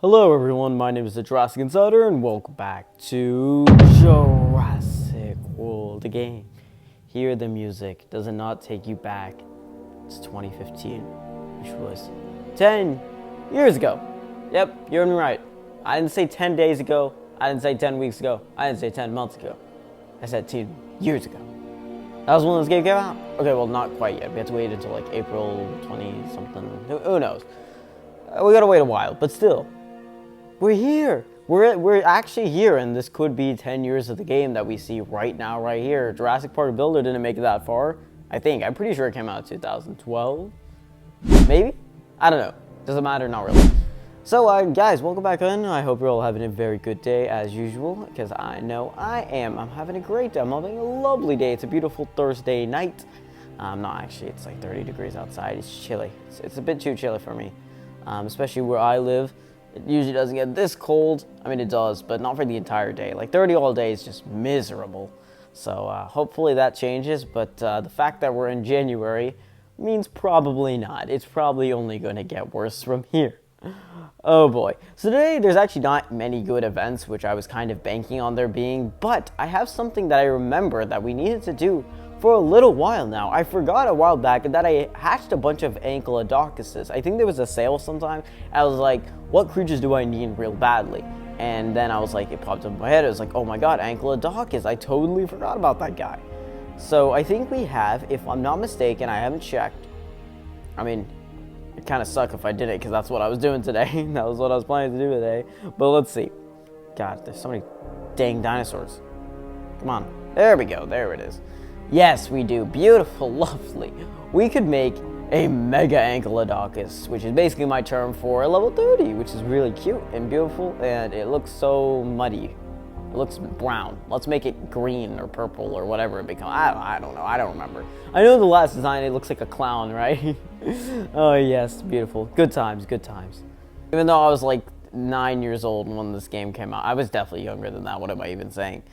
Hello everyone, my name is the Jurassic Insider and welcome back to Jurassic World, the game. Hear the music. Does it not take you back to 2015, which was 10 years ago? Yep, you're right. I didn't say 10 days ago, I didn't say 10 weeks ago, I didn't say 10 months ago. I said 10 years ago. That was when this game came out. Okay, well not quite yet. We have to wait until like April 20 something. Who knows? We gotta wait a while, but still. We're here. We're actually here, and this could be 10 years of the game that we see right now, right here. Jurassic Park Builder didn't make it that far, I think. I'm pretty sure it came out in 2012. Maybe? I don't know. Doesn't matter, not really. So, guys, welcome back in. I hope you're all having a very good day, as usual, because I know I am. I'm having a great day. I'm having a lovely day. It's a beautiful Thursday night. Not actually. It's like 30 degrees outside. It's chilly. It's a bit too chilly for me, especially where I live. It usually doesn't get this cold. I mean, it does, but not for the entire day. Like 30 all day is just miserable. So hopefully that changes, but the fact that we're in January means probably not. It's probably only going to get worse from here. Oh boy. So today there's actually not many good events, which I was kind of banking on there being, but I have something that I remember that we needed to do for a little while now. I forgot a while back that I hatched a bunch of ANKYLODOCUses. I think there was a sale sometime. I was like, what creatures do I need real badly? And then I was like, it popped up in my head. It was like, oh my god, ANKYLODOCUS. I totally forgot about that guy. So I think we have, if I'm not mistaken, I haven't checked. I mean, it kind of sucked if I did it because that's what I was doing today. That was what I was planning to do today. But let's see. God, there's so many dang dinosaurs. Come on. There we go. There it is. Yes, we do. Beautiful, lovely. We could make a mega ANKYLODOCUS, which is basically my term for a level 30, which is really cute and beautiful, and it looks so muddy. It looks brown. Let's make it green or purple or whatever it becomes. I don't know. I don't remember. I know the last design, it looks like a clown, right? Oh, yes. Beautiful. Good times. Good times. Even though I was like 9 years old when this game came out. I was definitely younger than that. What am I even saying?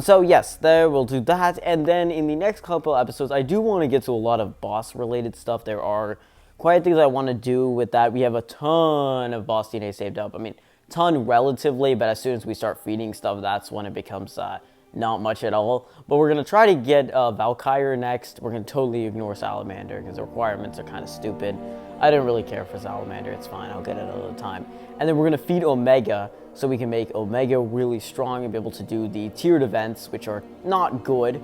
So yes, there we'll do that, and then in the next couple episodes, I do want to get to a lot of boss-related stuff. There are quite a things I want to do with that. We have a ton of boss DNA saved up. I mean, ton relatively, but as soon as we start feeding stuff, that's when it becomes not much at all. But we're gonna try to get Valkyrie next. We're gonna totally ignore Salamander because the requirements are kind of stupid. I didn't really care for Salamander. It's fine. I'll get it another time. And then we're gonna feed Omega, so we can make Omega really strong and be able to do the tiered events, which are not good,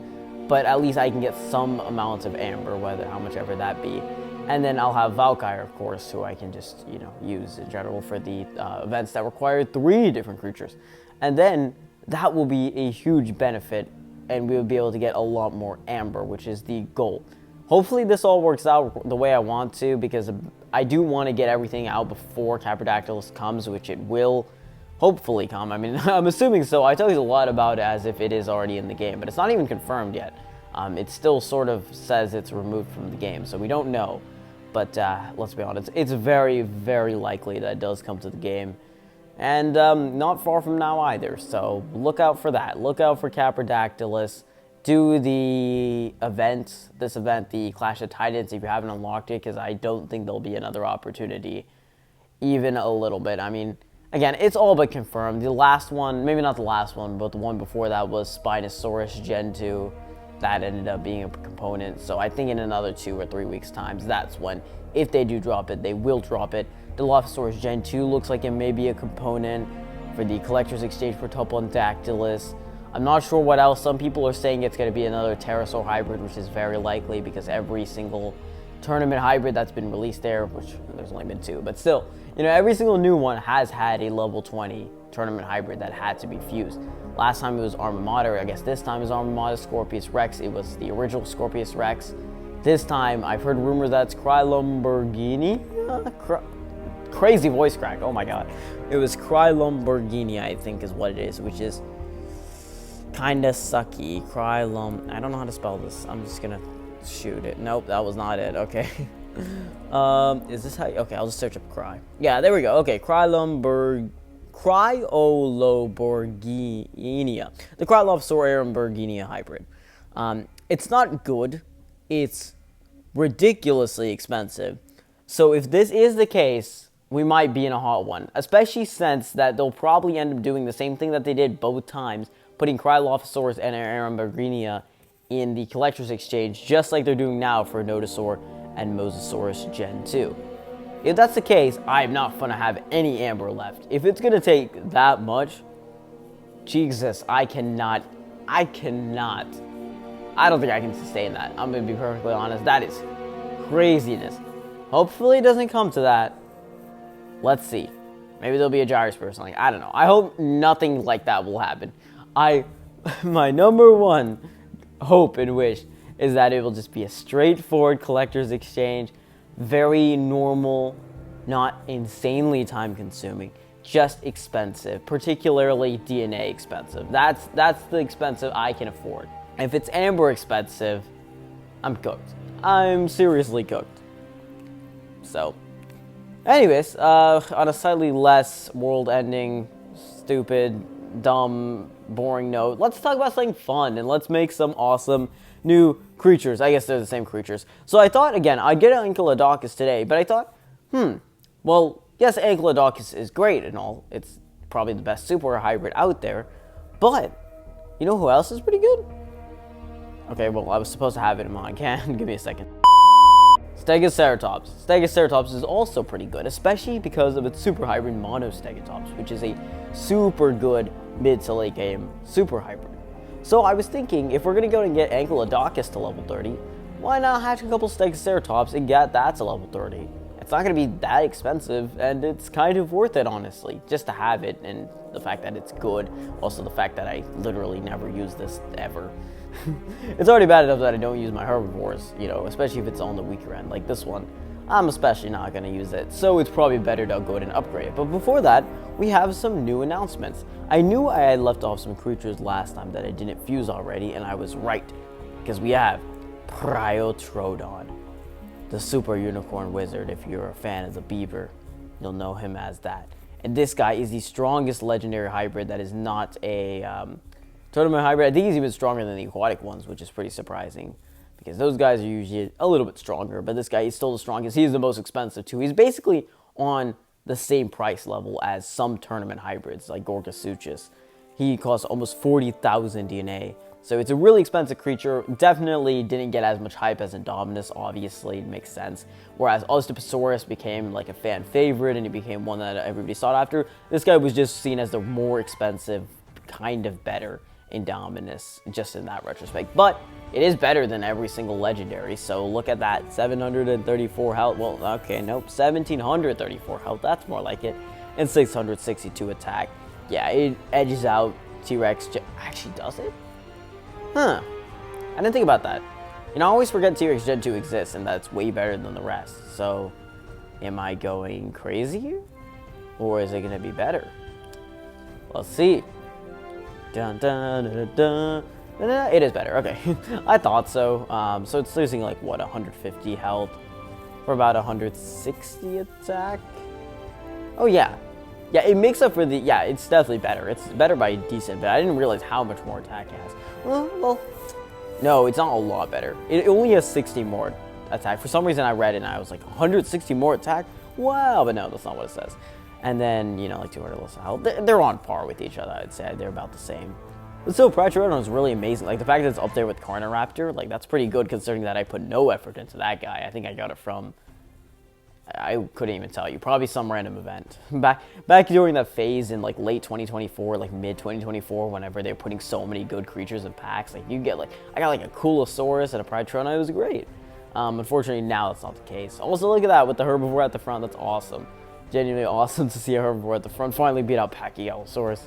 but at least I can get some amounts of Amber, how much ever that be. And then I'll have Valkyrie, of course, who I can just, use in general for the events that require 3 different creatures. And then that will be a huge benefit, and we will be able to get a lot more Amber, which is the goal. Hopefully this all works out the way I want to, because I do want to get everything out before Caprodactylus comes, which it will hopefully come. I mean, I'm assuming so. I tell you a lot about it as if it is already in the game, but it's not even confirmed yet. It still sort of says it's removed from the game, so we don't know. But let's be honest, it's very, very likely that it does come to the game. And not far from now either, so look out for that. Look out for Caprodactylus. Do the this event, the Clash of Titans, if you haven't unlocked it, because I don't think there'll be another opportunity, even a little bit. I mean, again, it's all but confirmed. The last one, maybe not the last one, but the one before that was Spinosaurus Gen 2. That ended up being a component. So I think in another 2 or 3 weeks' time, that's when, if they do drop it, they will drop it. Dilophosaurus Gen 2 looks like it may be a component for the Collector's Exchange for Topondactylus. I'm not sure what else. Some people are saying it's going to be another Pterosaur hybrid, which is very likely because every single tournament hybrid that's been released there, which there's only been 2, but still, every single new one has had a level 20 tournament hybrid that had to be fused. Last time it was Arma Mater. I guess this time is Arma Mater Scorpius Rex. It was the original Scorpius Rex. This time, I've heard rumors that it's Crylumbergini. Crazy voice crack. Oh my god. It was Crylumbergini, I think is what it is, which is kind of sucky. I don't know how to spell this. I'm just gonna shoot it. Nope, that was not it. Okay. Is this how okay, I'll just search up Cry. Yeah, there we go. Okay, Crylumberginia. The Crylophosaur Aramberginia hybrid. It's not good. It's ridiculously expensive. So if this is the case, we might be in a hot one, especially since that they'll probably end up doing the same thing that they did both times, putting Cryolophosaurus and Aramborghenia in the Collector's Exchange, just like they're doing now for Nodosaur and Mosasaurus Gen 2. If that's the case, I'm not going to have any Amber left. If it's going to take that much, Jesus, I cannot. I don't think I can sustain that. I'm going to be perfectly honest. That is craziness. Hopefully it doesn't come to that. Let's see. Maybe there'll be a Gyrosperm or something. I don't know. I hope nothing like that will happen. My number one hope and wish is that it will just be a straightforward Collector's Exchange. Very normal, not insanely time consuming, just expensive, particularly DNA expensive. That's the expensive I can afford. If it's Amber expensive, I'm cooked. I'm seriously cooked. So, anyways, on a slightly less world-ending, stupid, dumb, boring note, let's talk about something fun, and let's make some awesome new creatures. I guess they're the same creatures. So I thought, again, I'd get an ANKYLODOCUS today, but I thought, well, yes, ANKYLODOCUS is great and all. It's probably the best super hybrid out there, but you know who else is pretty good? Okay, well, I was supposed to have it in mind. Give me a second. STEGOCERATOPS. STEGOCERATOPS is also pretty good, especially because of its super hybrid MonoStegatops, which is a super good mid to late game super hybrid. So I was thinking, if we're going to go and get ANKYLODOCUS to level 30, why not hatch a couple STEGOCERATOPS and get that to level 30? It's not going to be that expensive, and it's kind of worth it, honestly, just to have it, and the fact that it's good. Also, the fact that I literally never use this ever. It's already bad enough that I don't use my Herbivorous, you know, especially if it's on the weaker end, like this one. I'm especially not going to use it, so it's probably better to go ahead and upgrade it. But before that, we have some new announcements. I knew I had left off some creatures last time that I didn't fuse already, and I was right, because we have Priotrodon, the super unicorn wizard. If you're a fan of the beaver, you'll know him as that. And this guy is the strongest legendary hybrid that is not a tournament hybrid. I think he's even stronger than the aquatic ones, which is pretty surprising, because those guys are usually a little bit stronger, but this guy is still the strongest. He's the most expensive too. He's basically on the same price level as some tournament hybrids like Gorgosuchus. He costs almost 40,000 DNA. So it's a really expensive creature. Definitely didn't get as much hype as Indominus, obviously, it makes sense. Whereas Osteoposaurus became like a fan favorite and he became one that everybody sought after. This guy was just seen as the more expensive, kind of better Indominus, just in that retrospect. But it is better than every single legendary, so look at that. 734 health, well, okay, nope, 1734 health, that's more like it, and 662 attack. Yeah, it edges out T-Rex. Actually, does it? Huh, I didn't think about that. You know, I always forget T-Rex Gen 2 exists, and that's way better than the rest. So, am I going crazy here? Or is it going to be better? Let's see. Dun, dun, dun, dun, dun. It is better, okay. I thought so. So it's losing like, what, 150 health for about 160 attack? Oh, yeah. Yeah, it makes up for the, yeah, it's definitely better. It's better by decent, but I didn't realize how much more attack it has. Well, no, it's not a lot better. It only has 60 more attack. For some reason I read it and I was like, 160 more attack? Wow, but no, that's not what it says. And then, you know, like 200 less health. They're on par with each other, I'd say. They're about the same. But still, Priotrodon is really amazing. Like, the fact that it's up there with Carniraptor, like, that's pretty good considering that I put no effort into that guy. I think I got it from, I couldn't even tell you, probably some random event. Back during that phase in, like, late 2024, like, mid-2024, whenever they were putting so many good creatures in packs. Like, you get, like, I got, like, a Coolosaurus and a Priotrodon. It was great. Unfortunately, now that's not the case. Also, look at that with the Herbivore at the front. That's awesome. Genuinely awesome to see a Herbivore at the front finally beat out Pachycelosaurus.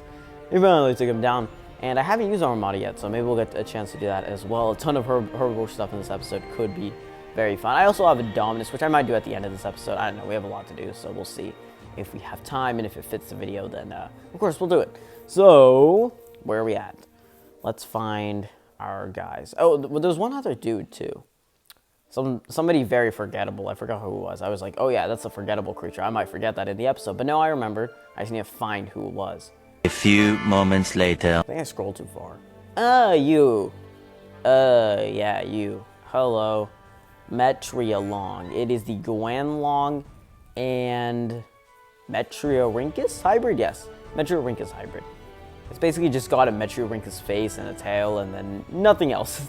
We finally took him down. And I haven't used Armada yet, so maybe we'll get a chance to do that as well. A ton of Herbivore stuff in this episode could be very fun. I also have Indominus, which I might do at the end of this episode. I don't know, we have a lot to do, so we'll see if we have time, and if it fits the video, then of course we'll do it. So, where are we at? Let's find our guys. Oh, there's one other dude too. Somebody very forgettable. I forgot who it was. I was like, oh yeah, that's a forgettable creature. I might forget that in the episode, but no, I remembered. I just need to find who it was. A few moments later. I think I scrolled too far. You. Yeah, you. Hello. Metrialong. It is the Guanlong and Metriorhynchus hybrid? Yes, Metriorhynchus hybrid. It's basically just got a Metriorhynchus face and a tail and then nothing else.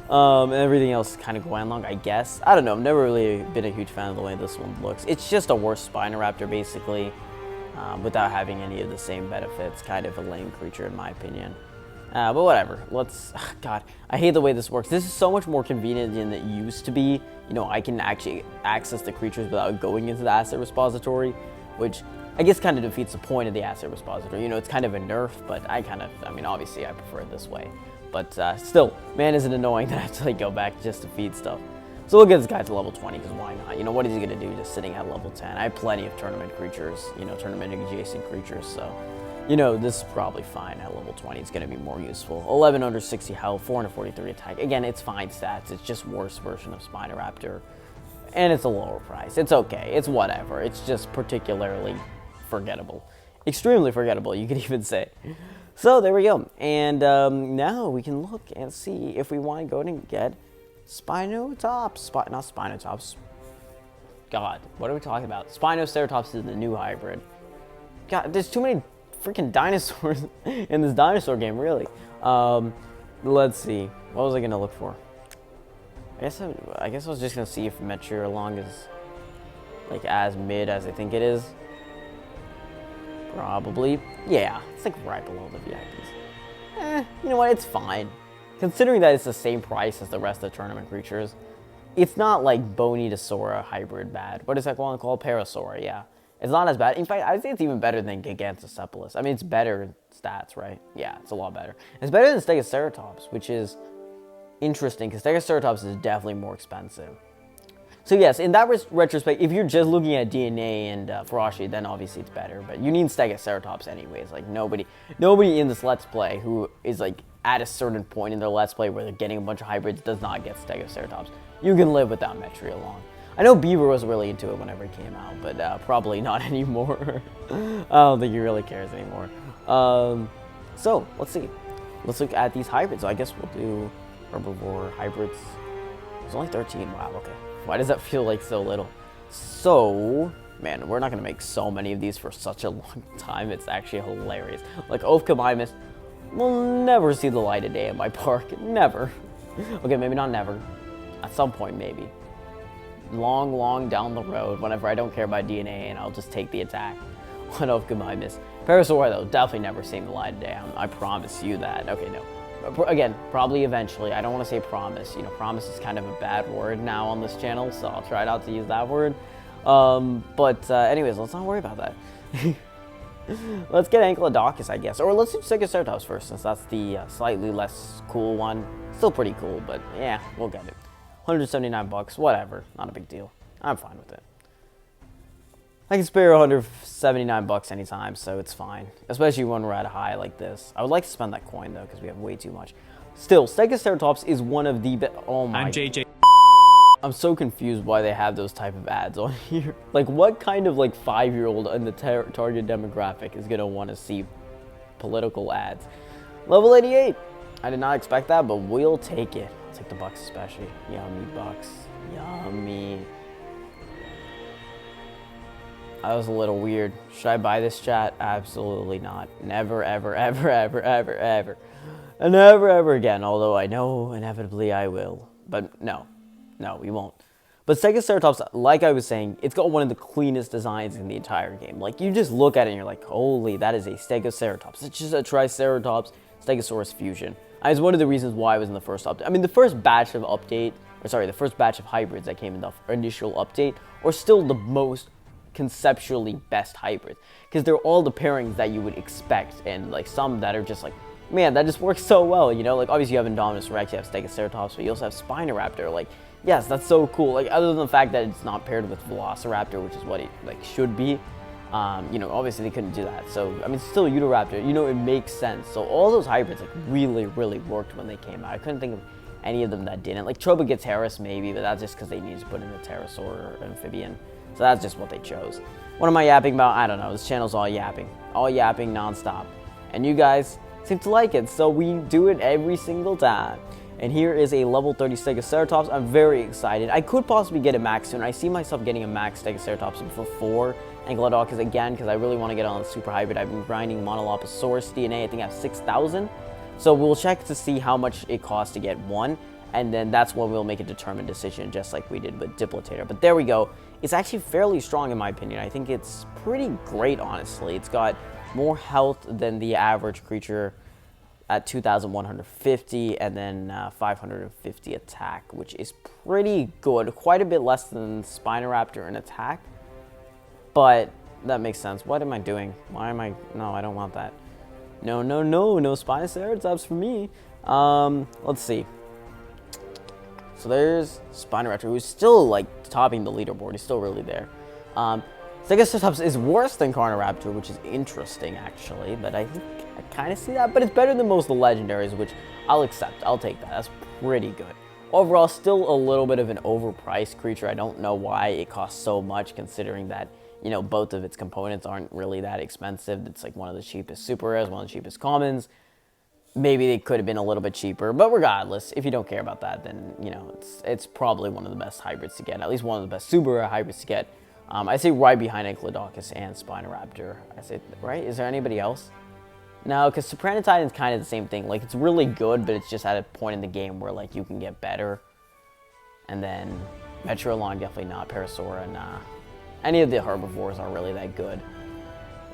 Everything else kind of going along, I guess. I don't know, I've never really been a huge fan of the way this one looks. It's just a worse Spinoraptor, basically, without having any of the same benefits. Kind of a lame creature, in my opinion. But whatever, God, I hate the way this works. This is so much more convenient than it used to be. You know, I can actually access the creatures without going into the asset repository, which I guess kind of defeats the point of the asset repository. You know, it's kind of a nerf, but I mean, obviously I prefer it this way. But still, man, is it annoying that I have to like go back just to feed stuff. So we'll get this guy to level 20, because why not? You know, what is he going to do just sitting at level 10? I have plenty of tournament creatures, you know, tournament adjacent creatures, so, you know, this is probably fine at level 20. It's going to be more useful. 1160 health, 443 attack. Again, it's fine stats. It's just worse version of Spinoraptor. And it's a lower price. It's okay. It's whatever. It's just particularly forgettable. Extremely forgettable, you could even say. So there we go. And now we can look and see if we want to go and get Spinotops. Not Spinotops. God, what are we talking about? Spinoceratops is the new hybrid. God, there's too many freaking dinosaurs in this dinosaur game, really. Let's see. What was I gonna look for? I guess I was just gonna see if Metriorhynchus is like as mid as I think it is. Probably. Yeah, it's like right below the VIPs. You know what? It's fine. Considering that it's the same price as the rest of the tournament creatures, it's not like Bonitosaura hybrid bad. What is that one called? Parasaur, yeah. It's not as bad. In fact, I think it's even better than Gigantocephalus. I mean, it's better in stats, right? Yeah, it's a lot better. It's better than Stegoceratops, which is interesting, because Stegoceratops is definitely more expensive. So yes, in that retrospect, if you're just looking at DNA and Ferocity, then obviously it's better. But you need Stegoceratops anyways. Like nobody in this Let's Play who is like at a certain point in their Let's Play where they're getting a bunch of hybrids does not get Stegoceratops. You can live without Metri alone. I know Beaver was really into it whenever it came out, but probably not anymore. I don't think he really cares anymore. So let's see. Let's look at these hybrids. So I guess we'll do herbivore hybrids. It's only 13. Wow. Okay. Why does that feel like so little? So, man, we're not going to make so many of these for such a long time. It's actually hilarious. Like, Ophthalmimus will never see the light of day in my park. Never. Okay, maybe not never. At some point, maybe. Long, long down the road, whenever I don't care about DNA, and I'll just take the attack on Ophthalmimus. Parasaur, though, definitely never seeing the light of day. I promise you that. Okay, no. Again, probably eventually. I don't want to say promise. You know, promise is kind of a bad word now on this channel, so I'll try not to use that word. Anyways, let's not worry about that. Let's get ANKYLODOCUS, I guess. Or let's do STEGOCERATOPS first, since that's the slightly less cool one. Still pretty cool, but yeah, we'll get it. 179 bucks, whatever. Not a big deal. I'm fine with it. I can spare 179 bucks anytime, so it's fine. Especially when we're at a high like this. I would like to spend that coin, though, because we have way too much. Still, Stegoceratops is one of the best. Oh my. I'm JJ. I'm so confused why they have those type of ads on here. Like, what kind of, like, 5-year-old in the target demographic is going to want to see political ads? Level 88. I did not expect that, but we'll take it. I'll take the bucks especially. Yummy bucks. Yummy. That was a little weird. Should I buy this, chat? Absolutely not. Never, ever, ever, ever, ever, ever. And never, ever again. Although I know inevitably I will. But no. No, we won't. But Stegoceratops, like I was saying, it's got one of the cleanest designs in the entire game. Like, you just look at it and you're like, holy, that is a Stegoceratops. It's just a Triceratops Stegosaurus fusion. It's one of the reasons why I was in the first update. I mean, the first batch of the first batch of hybrids that came in the initial update are still the most conceptually best hybrids, because they're all the pairings that you would expect, and like some that are just like, man, that just works so well, you know. Like, obviously you have Indominus Rex, you have Stegoceratops, but you also have Spinoraptor. Like, yes, that's so cool. Like, other than the fact that it's not paired with Velociraptor, which is what it like should be, you know, obviously they couldn't do that. So I mean, still Utahraptor, you know, it makes sense. So all those hybrids like really worked when they came out. I couldn't think of any of them that didn't. Like Trobogateris maybe, but that's just because they needed to put in a pterosaur or amphibian. So that's just what they chose. What am I yapping about? I don't know. This channel's all yapping nonstop. And you guys seem to like it, so we do it every single time. And here is a level 30 Stegoceratops. I'm very excited. I could possibly get a max soon. I see myself getting a max Stegoceratops before ANKYLODOCUS again because I really want to get on the super hybrid. I've been grinding Monoloposaurus DNA. I think I have 6,000. So we'll check to see how much it costs to get one, and then that's when we'll make a determined decision, just like we did with Diplitator. But there we go. It's actually fairly strong in my opinion. I think it's pretty great, honestly. It's got more health than the average creature at 2,150, and then 550 attack, which is pretty good. Quite a bit less than Spinoraptor in attack, but that makes sense. What am I doing? Why am I... No, I don't want that. No Spinoceratops for me. Let's see. So there's Spinoraptor, who's still like topping the leaderboard. He's still really there. Stegoceratops is worse than Carniraptor, which is interesting actually, but I think I kind of see that. But it's better than most of the legendaries, which I'll accept. I'll take that. That's pretty good. Overall, still a little bit of an overpriced creature. I don't know why it costs so much, considering that, you know, both of its components aren't really that expensive. It's like one of the cheapest super rares, one of the cheapest commons. Maybe they could have been a little bit cheaper, but regardless, if you don't care about that, then, you know, it's probably one of the best hybrids to get, at least one of the best super rare hybrids to get. I say right behind ANKYLODOCUS and Spinoraptor. I say, right? Is there anybody else? No, because Titans is kind of the same thing. Like, it's really good, but it's just at a point in the game where, like, you can get better. And then Metrolon, definitely not. Parasaura, nah. Any of the herbivores aren't really that good.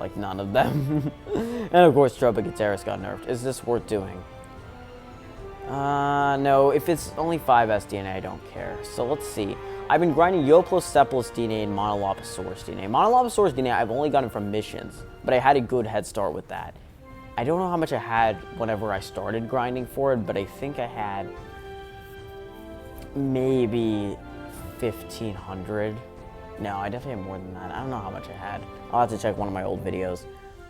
Like, none of them. And, of course, Tropicoteris got nerfed. Is this worth doing? No. If it's only 5 SDNA, I don't care. So, let's see. I've been grinding Euplocephalus DNA and Monoloposaurus DNA. Monoloposaurus DNA, I've only gotten from missions, but I had a good head start with that. I don't know how much I had whenever I started grinding for it, but I think I had maybe 1,500. No, I definitely have more than that. I don't know how much I had. I'll have to check one of my old videos.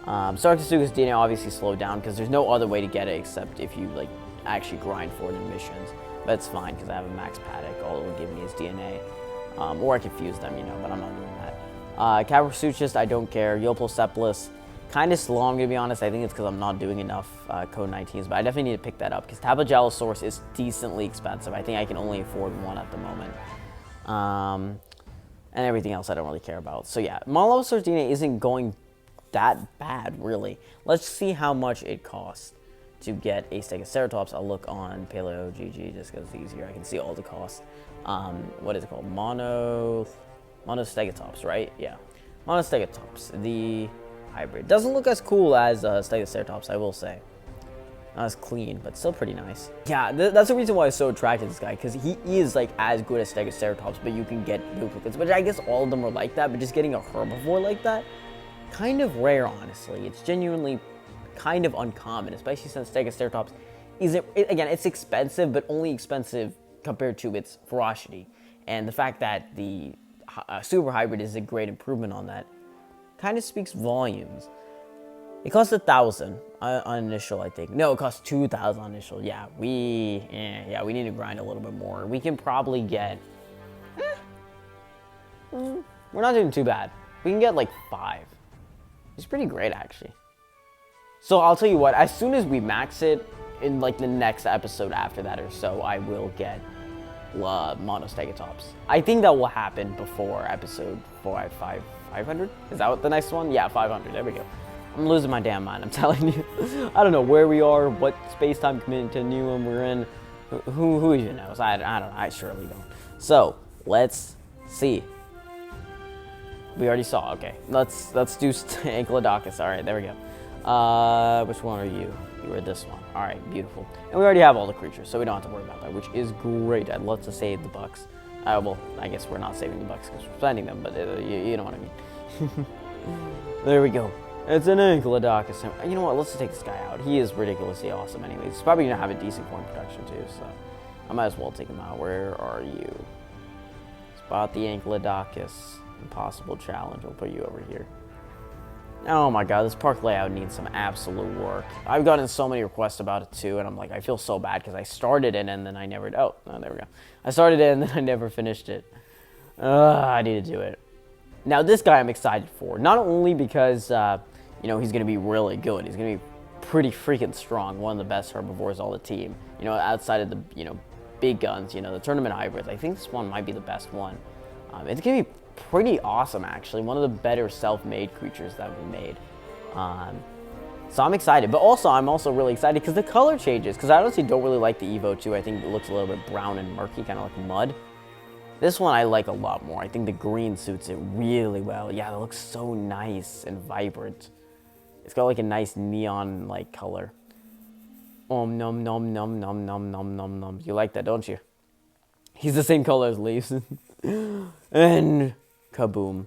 Sarcosuchus DNA obviously slowed down because there's no other way to get it except if you like actually grind for it in missions. But it's fine because I have a max paddock. All it will give me is DNA. Or I can fuse them, you know, but I'm not doing that. Caprasuchus, I don't care. Euplocephalus, kind of slow, I'm going to be honest. I think it's because I'm not doing enough Code 19s, but I definitely need to pick that up because Tapagalosaurus is decently expensive. I think I can only afford one at the moment. And everything else I don't really care about. So yeah, Monoloposaurus DNA isn't going that bad, really. Let's see how much it costs to get a Stegoceratops. I'll look on Paleo GG just because it's easier. I can see all the costs. What is it called? Monostegatops, right? Yeah. Monostegatops, the hybrid. Doesn't look as cool as Stegoceratops, I will say. Not as clean, but still pretty nice. Yeah, that's the reason why I'm so attracted to this guy, because he is like as good as Stegoceratops, but you can get duplicates, which I guess all of them are like that, but just getting a herbivore like that, kind of rare, honestly. It's genuinely kind of uncommon, especially since Stegoceratops isn't, again, it's expensive, but only expensive compared to its ferocity. And the fact that the super hybrid is a great improvement on that kind of speaks volumes. It costs 1,000 on initial, I think. No, it costs 2,000 on initial. Yeah, we need to grind a little bit more. We can probably get, we're not doing too bad. We can get like 5. It's pretty great, actually. So I'll tell you what, as soon as we max it, in like the next episode after that or so, I will get Monostegatops. I think that will happen before episode 500? Is that what the next one? Yeah, 500, there we go. I'm losing my damn mind, I'm telling you. I don't know where we are, what space-time continuum we're in. Who even knows? I don't know, I surely don't. So, let's see. We already saw, okay. Let's do ANKYLODOCUS. All right, there we go. Which one are you? You are this one. All right, beautiful. And we already have all the creatures, so we don't have to worry about that, which is great. I'd love to save the bucks. Well, I guess we're not saving the bucks because we're spending them, but you know what I mean. There we go. It's an ANKYLODOCUS. You know what? Let's just take this guy out. He is ridiculously awesome anyways. He's probably going to have a decent coin production too, so I might as well take him out. Where are you? Spot the ANKYLODOCUS. Impossible challenge. We'll put you over here. Oh my god, this park layout needs some absolute work. I've gotten so many requests about it too, and I'm like, I feel so bad because I started it and then I never, oh, there we go. I started it and then I never finished it. I need to do it. Now this guy I'm excited for, not only because, you know, he's going to be really good. He's going to be pretty freaking strong, one of the best herbivores on the team. You know, outside of the, you know, big guns, you know, the tournament hybrids. I think this one might be the best one. It's going to be pretty awesome, actually. One of the better self-made creatures that we made. So I'm excited, but also I'm also really excited because the color changes. Because I honestly don't really like the Evo 2. I think it looks a little bit brown and murky, kind of like mud. This one I like a lot more. I think the green suits it really well. Yeah, it looks so nice and vibrant. It's got like a nice neon-like color. Nom nom nom nom nom nom nom nom. You like that, don't you? He's the same color as leaves. And kaboom.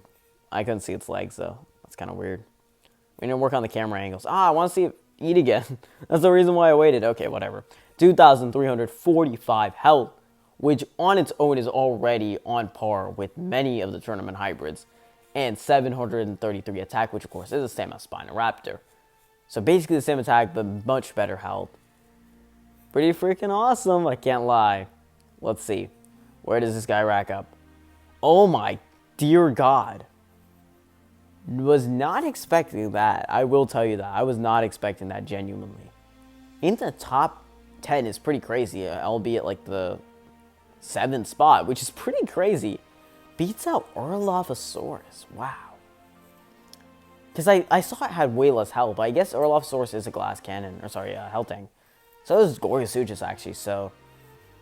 I couldn't see its legs though. That's kind of weird. We need to work on the camera angles. I want to see it eat again. That's the reason why I waited. Okay, whatever. 2,345 health, which on its own is already on par with many of the tournament hybrids. And 733 attack, which of course is the same as Spinoraptor. So basically the same attack, but much better health. Pretty freaking awesome, I can't lie. Let's see. Where does this guy rack up? Oh my dear God. Was not expecting that. I will tell you that. I was not expecting that genuinely. In the top 10 is pretty crazy, albeit like the 7th spot, which is pretty crazy. Beats out Orlophosaurus. Wow. Because I saw it had way less health, but I guess Orlophosaurus is a glass cannon. Or sorry, Heltang. So is Gorgosuchus actually, so...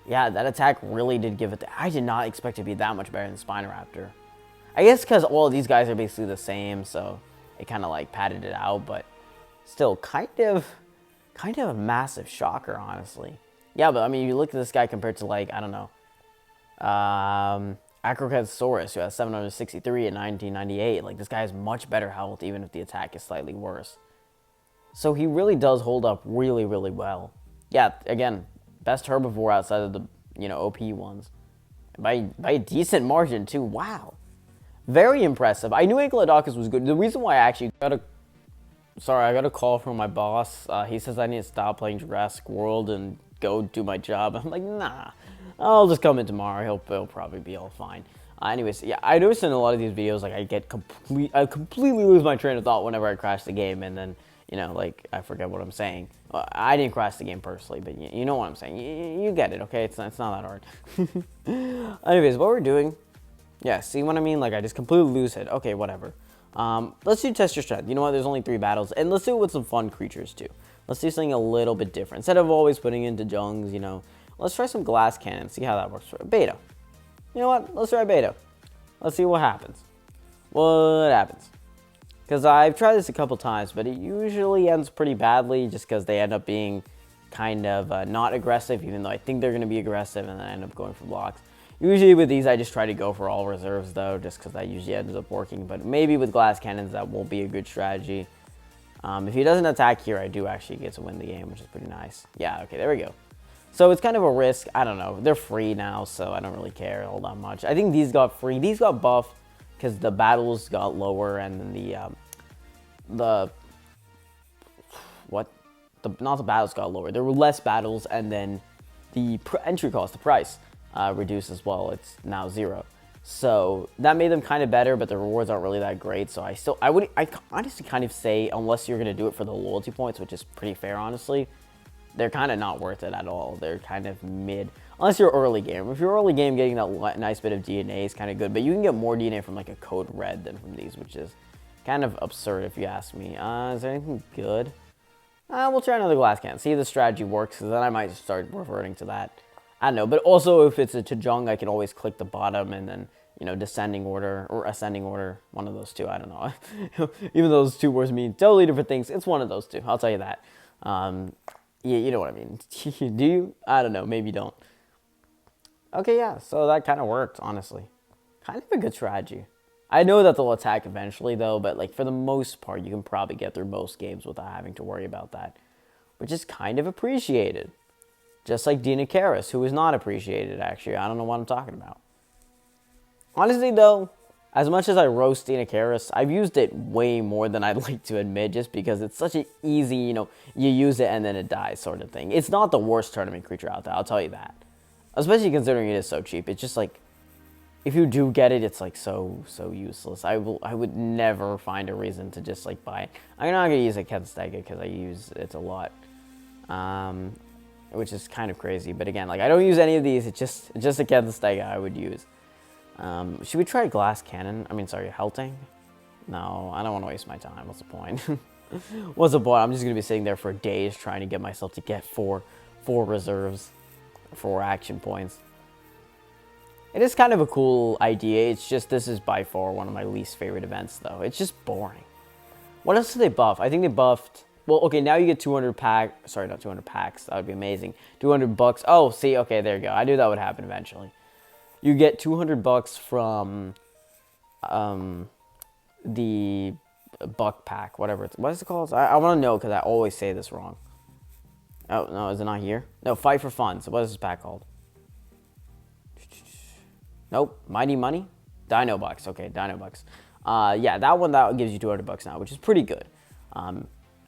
Yeah, that attack really did give it... I did not expect it to be that much better than Spinoraptor. I guess because all of these guys are basically the same, so it kind of like padded it out, but still kind of a massive shocker, honestly. Yeah, but I mean, you look at this guy compared to like, I don't know, Acrocanthosaurus, who has 763 in 1998. Like, this guy has much better health, even if the attack is slightly worse. So he really does hold up really, really well. Yeah, again, best herbivore outside of the, you know, OP ones. By a decent margin, too. Wow. Very impressive. I knew ANKYLODOCUS was good. The reason why I actually got a call from my boss. He says I need to stop playing Jurassic World and go do my job. I'm like, nah. I'll just come in tomorrow. He'll probably be all fine. Anyways, yeah, I noticed in a lot of these videos, like, I completely lose my train of thought whenever I crash the game, and then, you know, like, I forget what I'm saying. I didn't crash the game personally, but you know what I'm saying. You get it, okay? It's not that hard. Anyways, what we're doing... Yeah, see what I mean? Like, I just completely lose it. Okay, whatever. Let's do test your strength. You know what? There's only 3 battles. And let's do it with some fun creatures, too. Let's do something a little bit different. Instead of always putting into Jungs, you know, let's try some glass cannon. See how that works for Beta. You know what? Let's try Beta. Let's see what happens. What happens? Because I've tried this a couple times, but it usually ends pretty badly just because they end up being kind of not aggressive, even though I think they're going to be aggressive, and then I end up going for blocks. Usually with these, I just try to go for all reserves, though, just because that usually ends up working. But maybe with glass cannons, that won't be a good strategy. If he doesn't attack here, I do actually get to win the game, which is pretty nice. Yeah, okay, there we go. So it's kind of a risk. I don't know. They're free now, so I don't really care all that much. I think these got free. These got buffed because the battles got lower, and then not the battles got lower. There were less battles, and then the entry cost, the price, reduced as well. It's now 0. So that made them kind of better, but the rewards aren't really that great. So I honestly kind of say, unless you're going to do it for the loyalty points, which is pretty fair, honestly, they're kind of not worth it at all. They're kind of mid, unless you're early game. If you're early game, getting that nice bit of DNA is kind of good, but you can get more DNA from like a code red than from these, which is kind of absurd if you ask me. Is there anything good? We'll try another glass can. See if the strategy works, because then I might start reverting to that. I don't know, but also if it's a Chajung, I can always click the bottom and then, you know, descending order or ascending order, one of those two, I don't know. Even though those two words mean totally different things, it's one of those two, I'll tell you that. Yeah, you know what I mean. Do you? I don't know, maybe you don't. Okay, yeah, so that kind of worked, honestly. Kind of a good strategy. I know that they'll attack eventually, though, but like for the most part, you can probably get through most games without having to worry about that, which is kind of appreciated. Just like Dinocaris, who is not appreciated, actually. I don't know what I'm talking about. Honestly, though, as much as I roast Dinocaris, I've used it way more than I'd like to admit, just because it's such an easy, you know, you use it and then it dies sort of thing. It's not the worst tournament creature out there, I'll tell you that. Especially considering it is so cheap. It's just like, if you do get it, it's like so useless. I would never find a reason to just like buy it. I'm not going to use a Kenstega because I use it a lot. Which is kind of crazy, but again, like I don't use any of these. It's just a Kenstega I would use. Should we try glass cannon? I mean, sorry, Helting? No, I don't want to waste my time. What's the point? What's the point? I'm just going to be sitting there for days trying to get myself to get four reserves, 4 action points. It is kind of a cool idea. It's just this is by far one of my least favorite events, though. It's just boring. What else did they buff? I think they buffed... Well, okay, now you get 200 pack... Sorry, not 200 packs. That would be amazing. 200 bucks. Oh, see, okay, there you go. I knew that would happen eventually. You get 200 bucks from the buck pack, whatever. What is it called? I want to know because I always say this wrong. Oh, no, is it not here? No, Fight for Fun. So what is this pack called? Nope. Mighty Money? Dino Bucks. Okay, Dino Bucks. Yeah, that gives you 200 bucks now, which is pretty good. I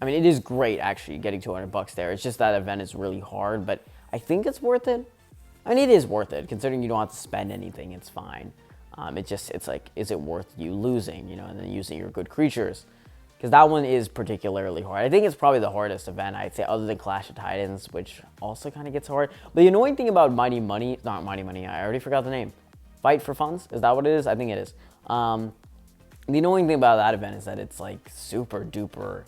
mean, it is great, actually, getting 200 bucks there. It's just that event is really hard, but I think it's worth it. I mean, it is worth it, considering you don't have to spend anything. It's fine. It's like, is it worth you losing, you know, and then using your good creatures? Because that one is particularly hard. I think it's probably the hardest event, I'd say, other than Clash of Titans, which also kind of gets hard. But the annoying thing about Mighty Money, not Mighty Money, I already forgot the name. Fight for Funds? Is that what it is? I think it is. The annoying thing about that event is that it's like super duper,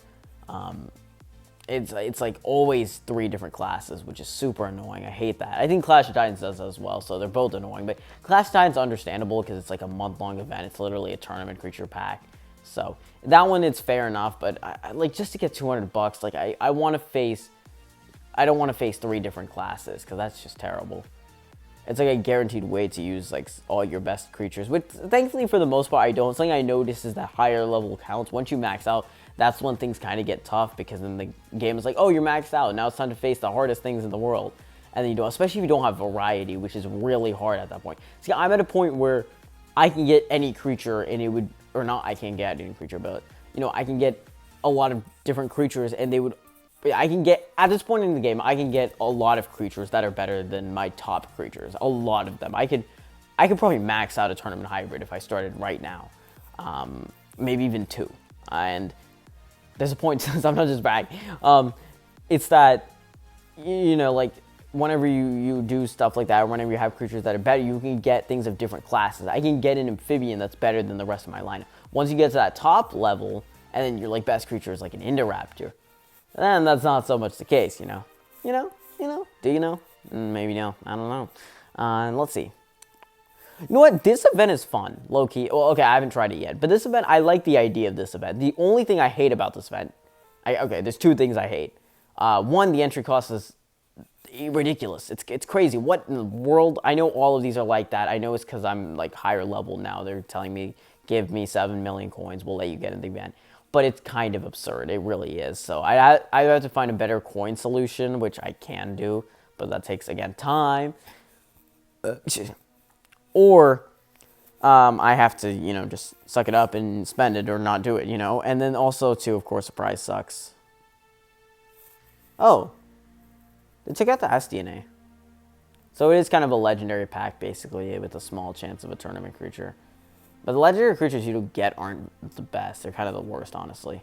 it's like always 3 different classes, which is super annoying. I hate that. I think Clash of Titans does that as well, so they're both annoying. But Clash of Titans is understandable because it's like a month-long event. It's literally a tournament creature pack. So that one, it's fair enough. But I like, just to get 200 bucks, like I want to face, I don't want to face 3 different classes because that's just terrible. It's like a guaranteed way to use like all your best creatures, which thankfully for the most part I don't. Something I notice is that higher level counts. Once you max out, that's when things kind of get tough because then the game is like, oh, you're maxed out. Now it's time to face the hardest things in the world. And then you don't, especially if you don't have variety, which is really hard at that point. See, I'm at a point where I can get any creature and it would, or not I can't get any creature, but you know, I can get a lot of different creatures and they would, I can get, at this point in the game, I can get a lot of creatures that are better than my top creatures. A lot of them. I could probably max out a tournament hybrid if I started right now. Maybe even 2. And there's a point, since I'm not just bragging. It's that, you know, like, whenever you do stuff like that, or whenever you have creatures that are better, you can get things of different classes. I can get an amphibian that's better than the rest of my lineup. Once you get to that top level, and then your like best creature is like an Indoraptor, then that's not so much the case, you know? Do you know? Maybe no, I don't know. Let's see. You know what? This event is fun, low-key. Well, okay, I haven't tried it yet, but this event, I like the idea of this event. The only thing I hate about this event, okay, there's 2 things I hate. One, the entry cost is ridiculous. It's crazy. What in the world? I know all of these are like that. I know it's because I'm like higher level now. They're telling me, give me 7 million coins, we'll let you get in the event. But it's kind of absurd. It really is. So I have to find a better coin solution, which I can do, but that takes, again, time. Or I have to, you know, just suck it up and spend it or not do it, you know. And then also, too, of course, the prize sucks. Oh. They took out the SDNA. So it is kind of a legendary pack, basically, with a small chance of a tournament creature. But the legendary creatures you do get aren't the best. They're kind of the worst, honestly.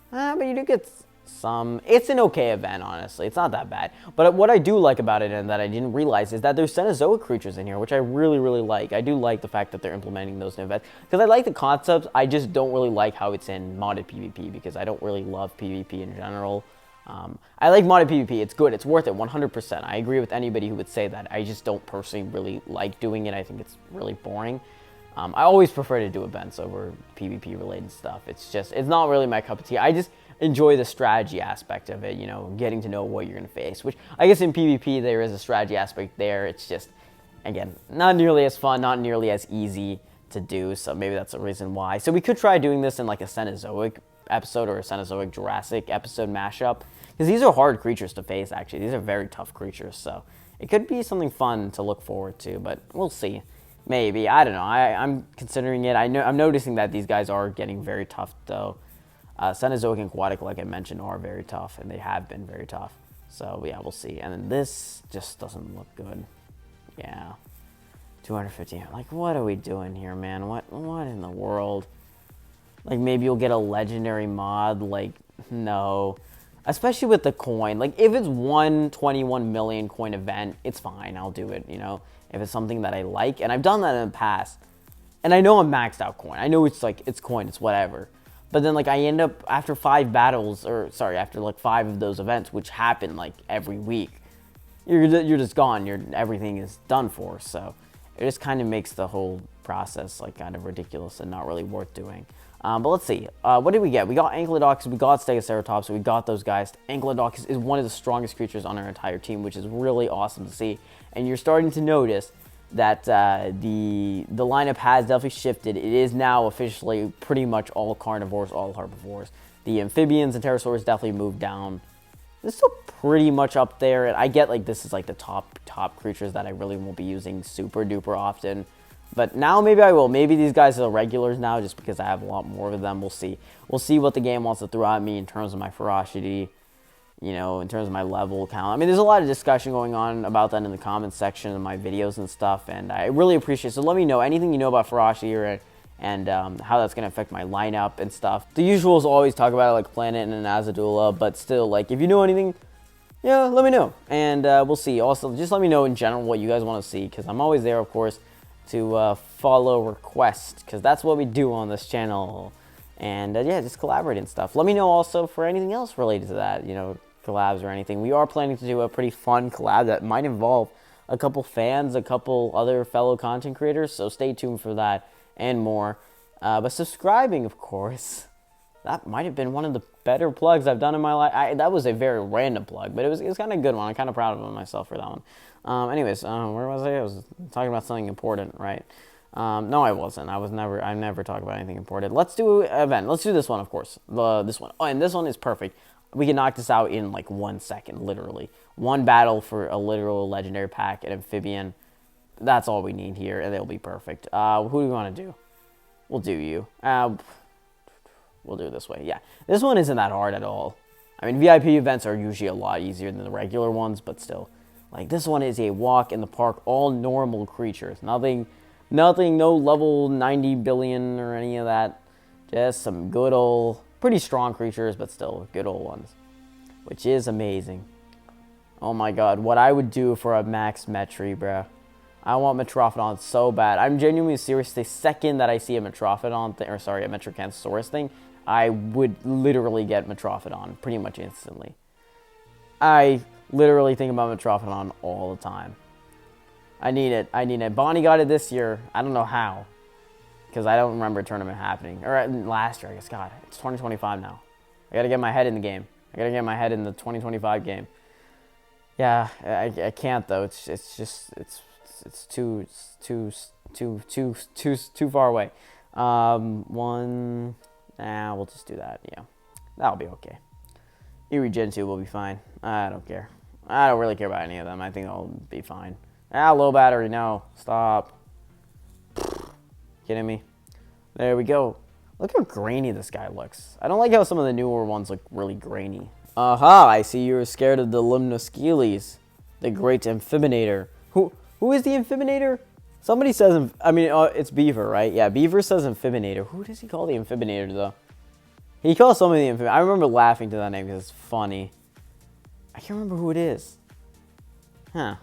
But you do get some. It's an okay event, honestly. It's not that bad. But what I do like about it, and that I didn't realize, is that there's Cenozoic creatures in here, which I really, really like. I do like the fact that they're implementing those new events. Because I like the concepts. I just don't really like how it's in modded PvP, because I don't really love PvP in general. I like modded PvP. It's good. It's worth it, 100%. I agree with anybody who would say that. I just don't personally really like doing it. I think it's really boring. I always prefer to do events over PvP-related stuff. It's not really my cup of tea. I just enjoy the strategy aspect of it, you know, getting to know what you're going to face, which I guess in PvP there is a strategy aspect there. It's just, again, not nearly as fun, not nearly as easy to do, so maybe that's the reason why. So we could try doing this in like a Cenozoic episode or a Cenozoic Jurassic episode mashup, because these are hard creatures to face, actually. These are very tough creatures, so it could be something fun to look forward to, but we'll see. Maybe. I don't know. I'm considering it. I'm noticing that these guys are getting very tough, though. Cenozoic and Aquatic, like I mentioned, are very tough, and they have been very tough. So, yeah, we'll see. And then this just doesn't look good. Yeah. 250. Like, what are we doing here, man? What in the world? Like, maybe you'll get a legendary mod. Like, no. Especially with the coin. Like, if it's one 21 million coin event, it's fine. I'll do it, you know. if it's something that I like. And I've done that in the past. And I know I'm maxed out coin. I know it's like, it's coin, it's whatever. But then like I end up, after 5 battles, or sorry, after like 5 of those events, which happen like every week, you're just gone. Everything is done for. So it just kind of makes the whole process like kind of ridiculous and not really worth doing. But let's see. What did we get? We got ANKYLODOCUS, we got STEGOCERATOPS, we got those guys. ANKYLODOCUS is one of the strongest creatures on our entire team, which is really awesome to see. And you're starting to notice that the lineup has definitely shifted. It is now officially pretty much all carnivores, all herbivores. The amphibians and pterosaurs definitely moved down. It's still pretty much up there. And I get like this is like the top creatures that I really won't be using super duper often. But now maybe I will. Maybe these guys are regulars now just because I have a lot more of them. We'll see. We'll see what the game wants to throw at me in terms of my ferocity, you know, in terms of my level count. I mean, there's a lot of discussion going on about that in the comments section of my videos and stuff, and I really appreciate it. So let me know anything you know about ferocity and how that's going to affect my lineup and stuff. The usuals always talk about it, like Planet and Azadula, but still, like, if you know anything, yeah, let me know, and we'll see. Also, just let me know in general what you guys want to see, because I'm always there, of course, to follow requests, because that's what we do on this channel. And yeah, just collaborate and stuff. Let me know also for anything else related to that, you know, collabs or anything. We are planning to do a pretty fun collab that might involve a couple fans, a couple other fellow content creators, so stay tuned for that and more. But subscribing, of course, that might have been one of the better plugs I've done in my life. That was a very random plug, but it was kind of a good one. I'm kind of proud of myself for that one. Anyways, where was I? I was talking about something important, right? No, I wasn't. I never talk about anything important. Let's do an event. Let's do this one, of course. This one. Oh, and this one is perfect. We can knock this out in like 1 second, literally. One battle for a literal legendary pack, an amphibian. That's all we need here, and they'll be perfect. Who do we want to do? We'll do you. We'll do it this way. Yeah, this one isn't that hard at all. I mean, VIP events are usually a lot easier than the regular ones, but still. Like, this one is a walk in the park, all normal creatures. Nothing, no level 90 billion or any of that. Just some good old, pretty strong creatures, but still good old ones. Which is amazing. Oh my god, what I would do for a max Metri, bro. I want Metrophodon so bad. I'm genuinely serious. The second that I see a Metrophodon thing, or sorry, a Metricanthsaurus thing, I would literally get Metrophodon pretty much instantly. I literally think about Metrophodon all the time. I need it. I need it. Bonnie got it this year. I don't know how. Because I don't remember a tournament happening. Or last year, I guess. God, it's 2025 now. I got to get my head in the game. I got to get my head in the 2025 game. Yeah, I can't though. It's too far away. We'll just do that. Yeah, that'll be okay. Erie Gen 2 will be fine. I don't care. I don't really care about any of them. I think I'll be fine. Low battery. No, stop. Kidding me? There we go. Look how grainy this guy looks. I don't like how some of the newer ones look really grainy. Aha, I see you're scared of the Limnosceles, the great Amphibinator. Who is the Amphibinator? Somebody says, it's Beaver, right? Yeah, Beaver says Amphibinator. Who does he call the Amphibinator, though? He calls somebody the Amphibinator. I remember laughing to that name because it's funny. I can't remember who it is. Huh.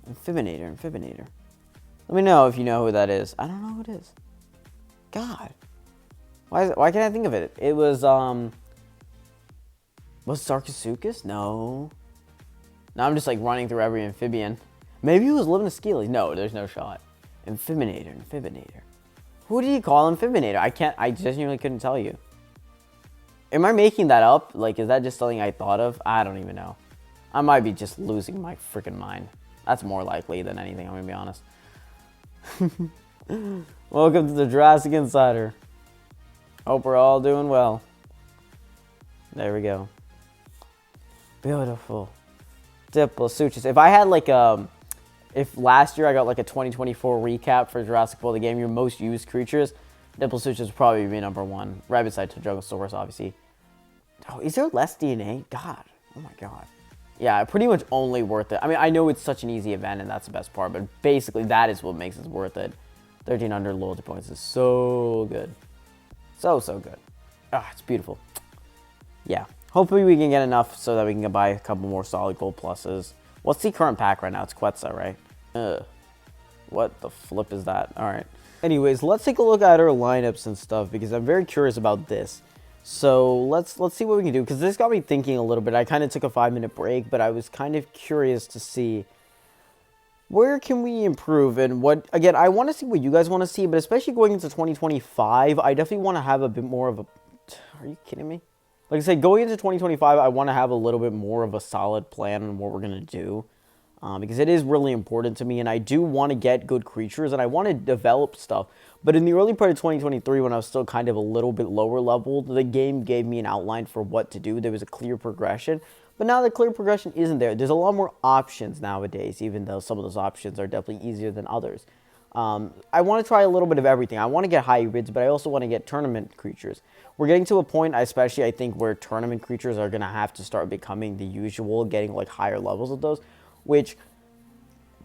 Amphibinator. Let me know if you know who that is. I don't know who it is. God. Why can't I think of it? It was Sarcosuchus? No. Now I'm just like running through every amphibian. Maybe it was Limnosceles. No, there's no shot. Amphibinator. Who did he call Amphibinator? I genuinely couldn't tell you. Am I making that up? Like, is that just something I thought of? I don't even know. I might be just losing my freaking mind. That's more likely than anything, I'm gonna be honest. Welcome to the Jurassic Insider. Hope we're all doing well. There we go. Beautiful. Diplosuchus. If I had like if last year I got like a 2024 recap for Jurassic World, the game, your most used creatures, Diplosuchus would probably be number 1. Right beside Stegoceratopes, obviously. Oh, is there less DNA? God. Oh my god. Yeah, pretty much only worth it. I mean, I know it's such an easy event, and that's the best part, but basically that is what makes it worth it. 1,300 loyalty points is so good. So good. Ah, it's beautiful. Yeah. Hopefully we can get enough so that we can buy a couple more solid gold pluses. What's the current pack right now? It's Quetzal, right? What the flip is that? All right. Anyways, let's take a look at our lineups and stuff because I'm very curious about this. So let's see what we can do because this got me thinking a little bit. I kind of took a 5-minute break, but I was kind of curious to see where can we improve and what. Again, I want to see what you guys want to see, but especially going into 2025, I definitely want to have a bit more of a. Are you kidding me? Like I said, going into 2025, I want to have a little bit more of a solid plan on what we're gonna do. Because it is really important to me, and I do want to get good creatures, and I want to develop stuff. But in the early part of 2023, when I was still kind of a little bit lower level, the game gave me an outline for what to do. There was a clear progression. But now the clear progression isn't there. There's a lot more options nowadays, even though some of those options are definitely easier than others. I want to try a little bit of everything. I want to get hybrids, but I also want to get tournament creatures. We're getting to a point, especially I think, where tournament creatures are going to have to start becoming the usual, getting like higher levels of those, which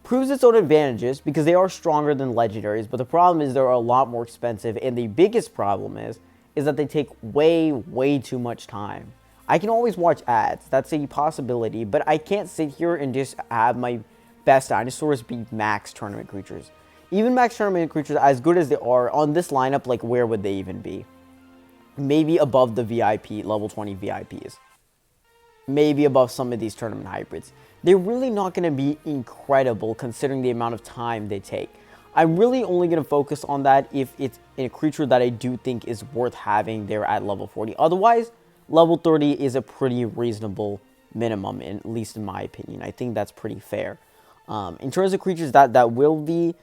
proves its own advantages because they are stronger than legendaries, but the problem is they're a lot more expensive, and the biggest problem is that they take way too much time. I can always watch ads, that's a possibility, but I can't sit here and just have my best dinosaurs be max tournament creatures. Even max tournament creatures, as good as they are, on this lineup, like where would they even be? Maybe above the VIP, level 20 VIPs. Maybe above some of these tournament hybrids. They're really not going to be incredible considering the amount of time they take. I'm really only going to focus on that if it's a creature that I do think is worth having there at level 40. Otherwise, level 30 is a pretty reasonable minimum, at least in my opinion. I think that's pretty fair. In terms of creatures that will be,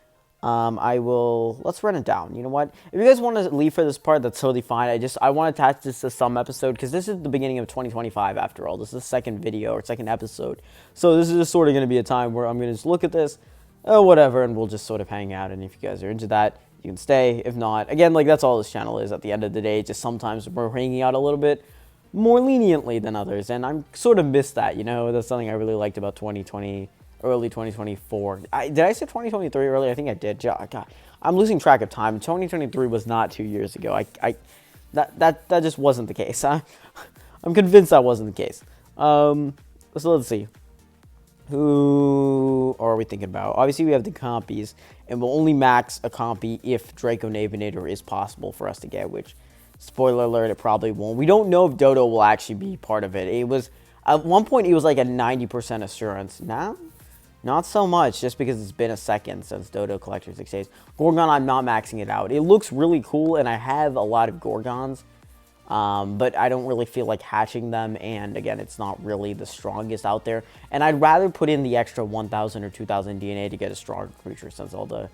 let's run it down. You know what? If you guys want to leave for this part, that's totally fine. I want to attach this to some episode because this is the beginning of 2025 after all. This is the second video or second episode. So this is just sort of going to be a time where I'm going to just look at this, whatever, and we'll just sort of hang out. And if you guys are into that, you can stay. If not, again, like that's all this channel is at the end of the day. Just sometimes we're hanging out a little bit more leniently than others. And I'm sort of missed that, you know? That's something I really liked about 2020. Early 2024. Did I say 2023 earlier? I think I did. God, I'm losing track of time. 2023 was not 2 years ago. That just wasn't the case. I'm convinced that wasn't the case. So let's see. Who are we thinking about? Obviously, we have the compies, and we'll only max a compy if Draco Navinator is possible for us to get, which, spoiler alert, it probably won't. We don't know if Dodo will actually be part of it. It was, at one point, it was like a 90% assurance. Now, not so much, just because it's been a second since Dodo Collector's Exchange. Gorgon, I'm not maxing it out. It looks really cool, and I have a lot of Gorgons, but I don't really feel like hatching them, and again, it's not really the strongest out there. And I'd rather put in the extra 1,000 or 2,000 DNA to get a stronger creature, since all the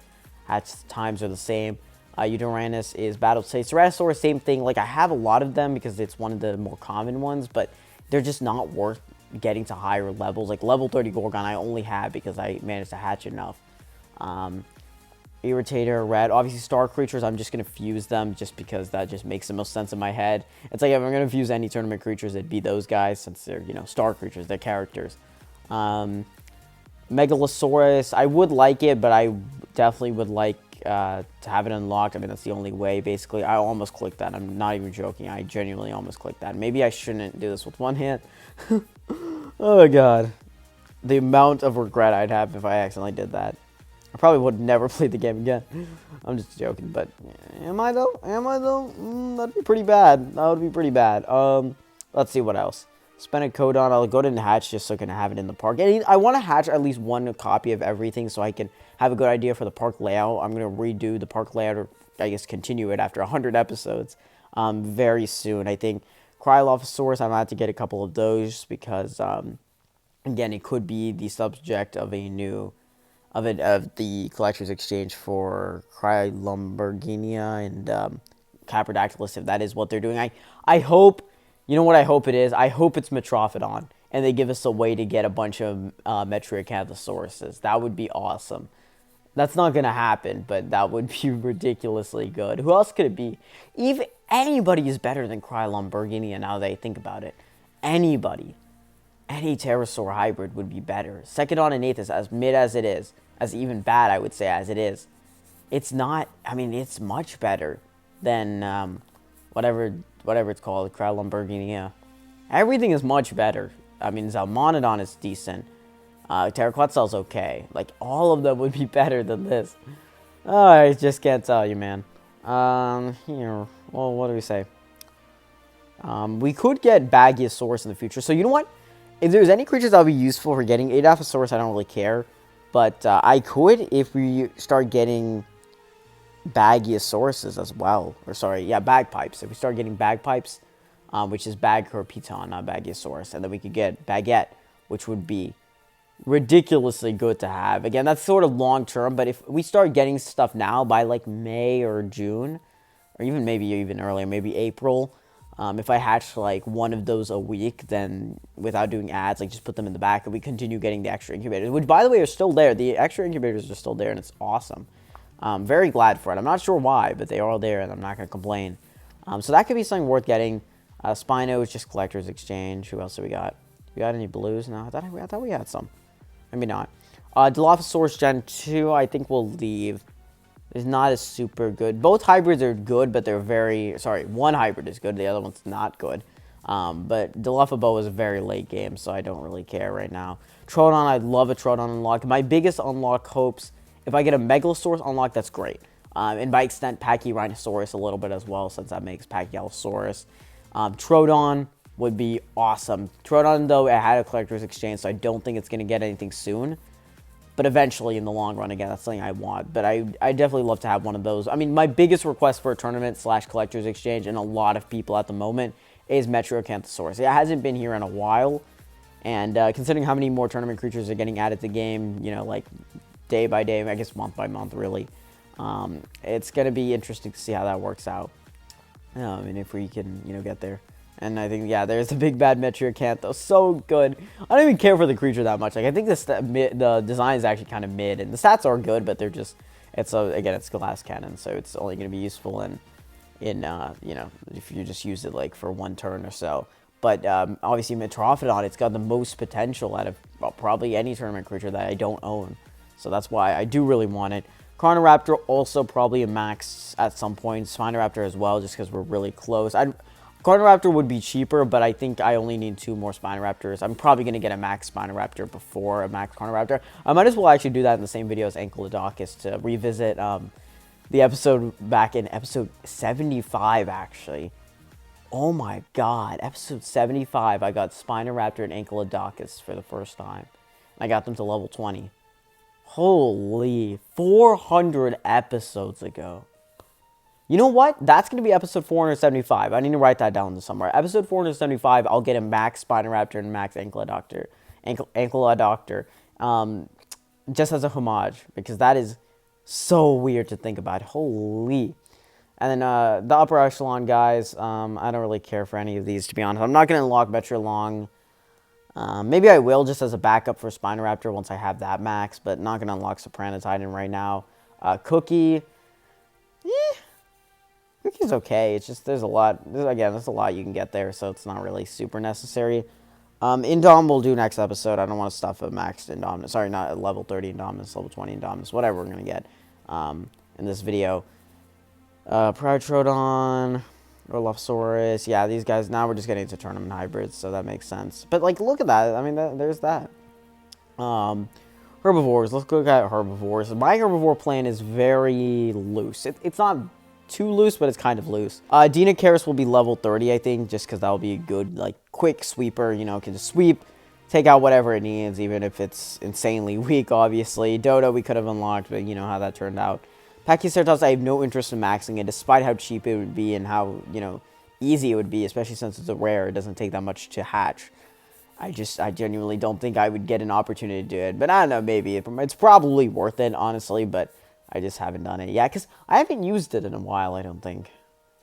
hatch times are the same. Uranus is Battle State. Ceratosaurus, same thing. Like, I have a lot of them because it's one of the more common ones, but they're just not worth getting to higher levels. Like level 30 Gorgon I only have because I managed to hatch enough. Irritator, Red, obviously star creatures, I'm just going to fuse them just because that just makes the most sense in my head. It's like if I'm going to fuse any tournament creatures, it'd be those guys since they're, you know, star creatures, they're characters. Megalosaurus, I would like it, but I definitely would like to have it unlocked. I mean, that's the only way, basically. I almost clicked that. I'm not even joking. I genuinely almost clicked that. Maybe I shouldn't do this with one hand. Oh my god. The amount of regret I'd have if I accidentally did that. I probably would never play the game again. I'm just joking, but am I though? Am I though? That'd be pretty bad. That would be pretty bad. Let's see what else. Spenacodon, I'll go ahead and hatch just so I can have it in the park. And I want to hatch at least one copy of everything so I can have a good idea for the park layout. I'm going to redo the park layout, or I guess continue it after 100 episodes very soon. I think Cryolophosaurus, I'm going to have to get a couple of those because, again, it could be the subject of a new, of the Collector's Exchange for Cryolumberginia and Caprodactylus, if that is what they're doing. I hope, you know what I hope it is? I hope it's Metrophodon, and they give us a way to get a bunch of Metriacanthosauruses. That would be awesome. That's not going to happen, but that would be ridiculously good. Who else could it be? Even anybody is better than Cryolumberginia now that I think about it. Anybody. Any pterosaur hybrid would be better. Secondon and Nathus, as mid as it is, as even bad, I would say, as it is, it's not, I mean, it's much better than whatever it's called, Cryolumberginia. Everything is much better. I mean, Zalmonodon is decent. Terraquetzal's okay. Like, all of them would be better than this. Oh, I just can't tell you, man. Here. Well, what do we say? We could get Bagiosaurus in the future. So, you know what? If there's any creatures that would be useful for getting Adaphosaurus, I don't really care. But I could if we start getting Bagiosauruses as well. Or, sorry, yeah, Bagpipes. If we start getting Bagpipes, which is Bagherpeton, not Bagiosaurus. And then we could get Baguette, which would be ridiculously good to have. Again, that's sort of long term, but if we start getting stuff now by like May or June, or even maybe even earlier, maybe April, if I hatch like one of those a week, then without doing ads, like just put them in the back and we continue getting the extra incubators, which by the way are still there. The extra incubators are still there and it's awesome. I'm very glad for it. I'm not sure why, but they are all there and I'm not going to complain. So that could be something worth getting. Spino is just Collector's Exchange. Who else do we got? We got any blues? No, I thought we had some. Maybe not. Dilophosaurus Gen 2, I think we'll leave. It's not as super good. Both hybrids are good, but they're very... Sorry, one hybrid is good. The other one's not good. But Dilophosaurus is a very late game, so I don't really care right now. Troodon, I'd love a Troodon unlock. My biggest unlock hopes, if I get a Megalosaurus unlock, that's great. And by extent, Pachyrhinosaurus a little bit as well, since that makes Pachylsaurus. Troodon would be awesome. Troodon, though, it had a Collector's Exchange, so I don't think it's going to get anything soon. But eventually, in the long run, again, that's something I want. But I definitely love to have one of those. I mean, my biggest request for a tournament / Collector's Exchange, and a lot of people at the moment, is Metriacanthosaurus. It hasn't been here in a while. And considering how many more tournament creatures are getting added to the game, you know, like day by day, I guess month by month, really. It's going to be interesting to see how that works out. I mean, if we can, you know, get there. And I think, yeah, there's a big bad Metriacanthos. So good. I don't even care for the creature that much. Like, I think the design is actually kind of mid. And the stats are good, but they're just... Again, it's glass cannon. So it's only going to be useful in you know, if you just use it, like, for one turn or so. But, obviously, Metrophodon, it's got the most potential out of probably any tournament creature that I don't own. So that's why I do really want it. Carnoraptor also probably a max at some point. Spinoraptor as well, just because we're really close. Carnoraptor would be cheaper, but I think I only need 2 more Spinoraptors. I'm probably going to get a max Spinoraptor before a max Carnoraptor. I might as well actually do that in the same video as ANKYLODOCUS to revisit the episode back in episode 75, actually. Oh my god, episode 75, I got Spinoraptor and ANKYLODOCUS for the first time. I got them to level 20. Holy, 400 episodes ago. You know what? That's going to be episode 475. I need to write that down somewhere. Episode 475, I'll get a max Spinoraptor and max ANKYLODOCUS. Just as a homage, because that is so weird to think about. Holy. And then the upper echelon guys, I don't really care for any of these, to be honest. I'm not going to unlock Metrolong. Maybe I will just as a backup for Spinoraptor once I have that max, but not going to unlock Sopranotitan right now. Cookie. Cookie's okay. It's just there's a lot you can get there, so it's not really super necessary. Indom we'll do next episode. I don't want to stuff a maxed Indominus. Sorry, not a level 30 Indominus, level 20 Indominus, whatever we're going to get in this video. Prytrodon, Orlophosaurus. Yeah, these guys, now we're just getting into tournament hybrids, so that makes sense. But, like, look at that. I mean, there's that. Herbivores. Let's look at herbivores. My herbivore plan is very loose. It's not too loose, but it's kind of loose. Deinocheirus will be level 30, I think, just because that will be a good, like, quick sweeper. You know, can just sweep, take out whatever it needs, even if it's insanely weak, obviously. Dodo we could have unlocked, but you know how that turned out. Pachyceratops, I have no interest in maxing it, despite how cheap it would be and how, you know, easy it would be, especially since it's a rare. It doesn't take that much to hatch. I genuinely don't think I would get an opportunity to do it. But I don't know, maybe. It's probably worth it, honestly, but I just haven't done it. Yeah, because I haven't used it in a while, I don't think.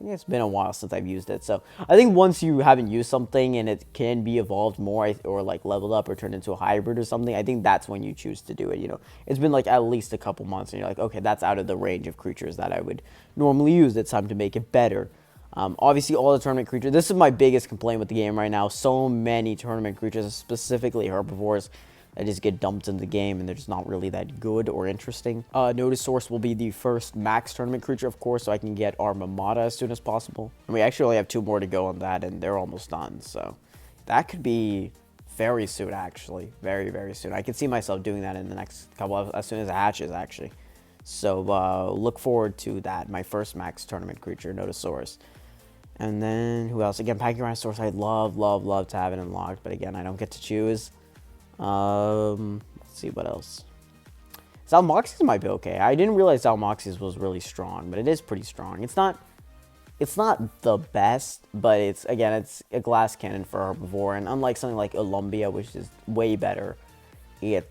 I think it's been a while since I've used it. So I think once you haven't used something and it can be evolved more or like leveled up or turned into a hybrid or something, I think that's when you choose to do it. You know, it's been like at least a couple months and you're like, okay, that's out of the range of creatures that I would normally use. It's time to make it better. Obviously, all the tournament creatures. This is my biggest complaint with the game right now. So many tournament creatures, specifically herbivores, that just get dumped in the game, and they're just not really that good or interesting. Nodosaurus will be the first max tournament creature, of course, so I can get our Mamata as soon as possible. And we actually only have 2 more to go on that, and they're almost done. So that could be very soon, actually. Very, very soon. I can see myself doing that in the next couple of, as soon as it hatches, actually. So look forward to that. My first max tournament creature, Nodosaurus. And then who else? Again, Pachyrhinosaurus. I'd love to have it unlocked, but again, I don't get to choose. Let's see what else. Zalmoxis might be okay. I didn't realize Zalmoxis was really strong, but it is pretty strong. It's not the best, but it's a glass cannon for Herbivore, and unlike something like Olumbia, which is way better, it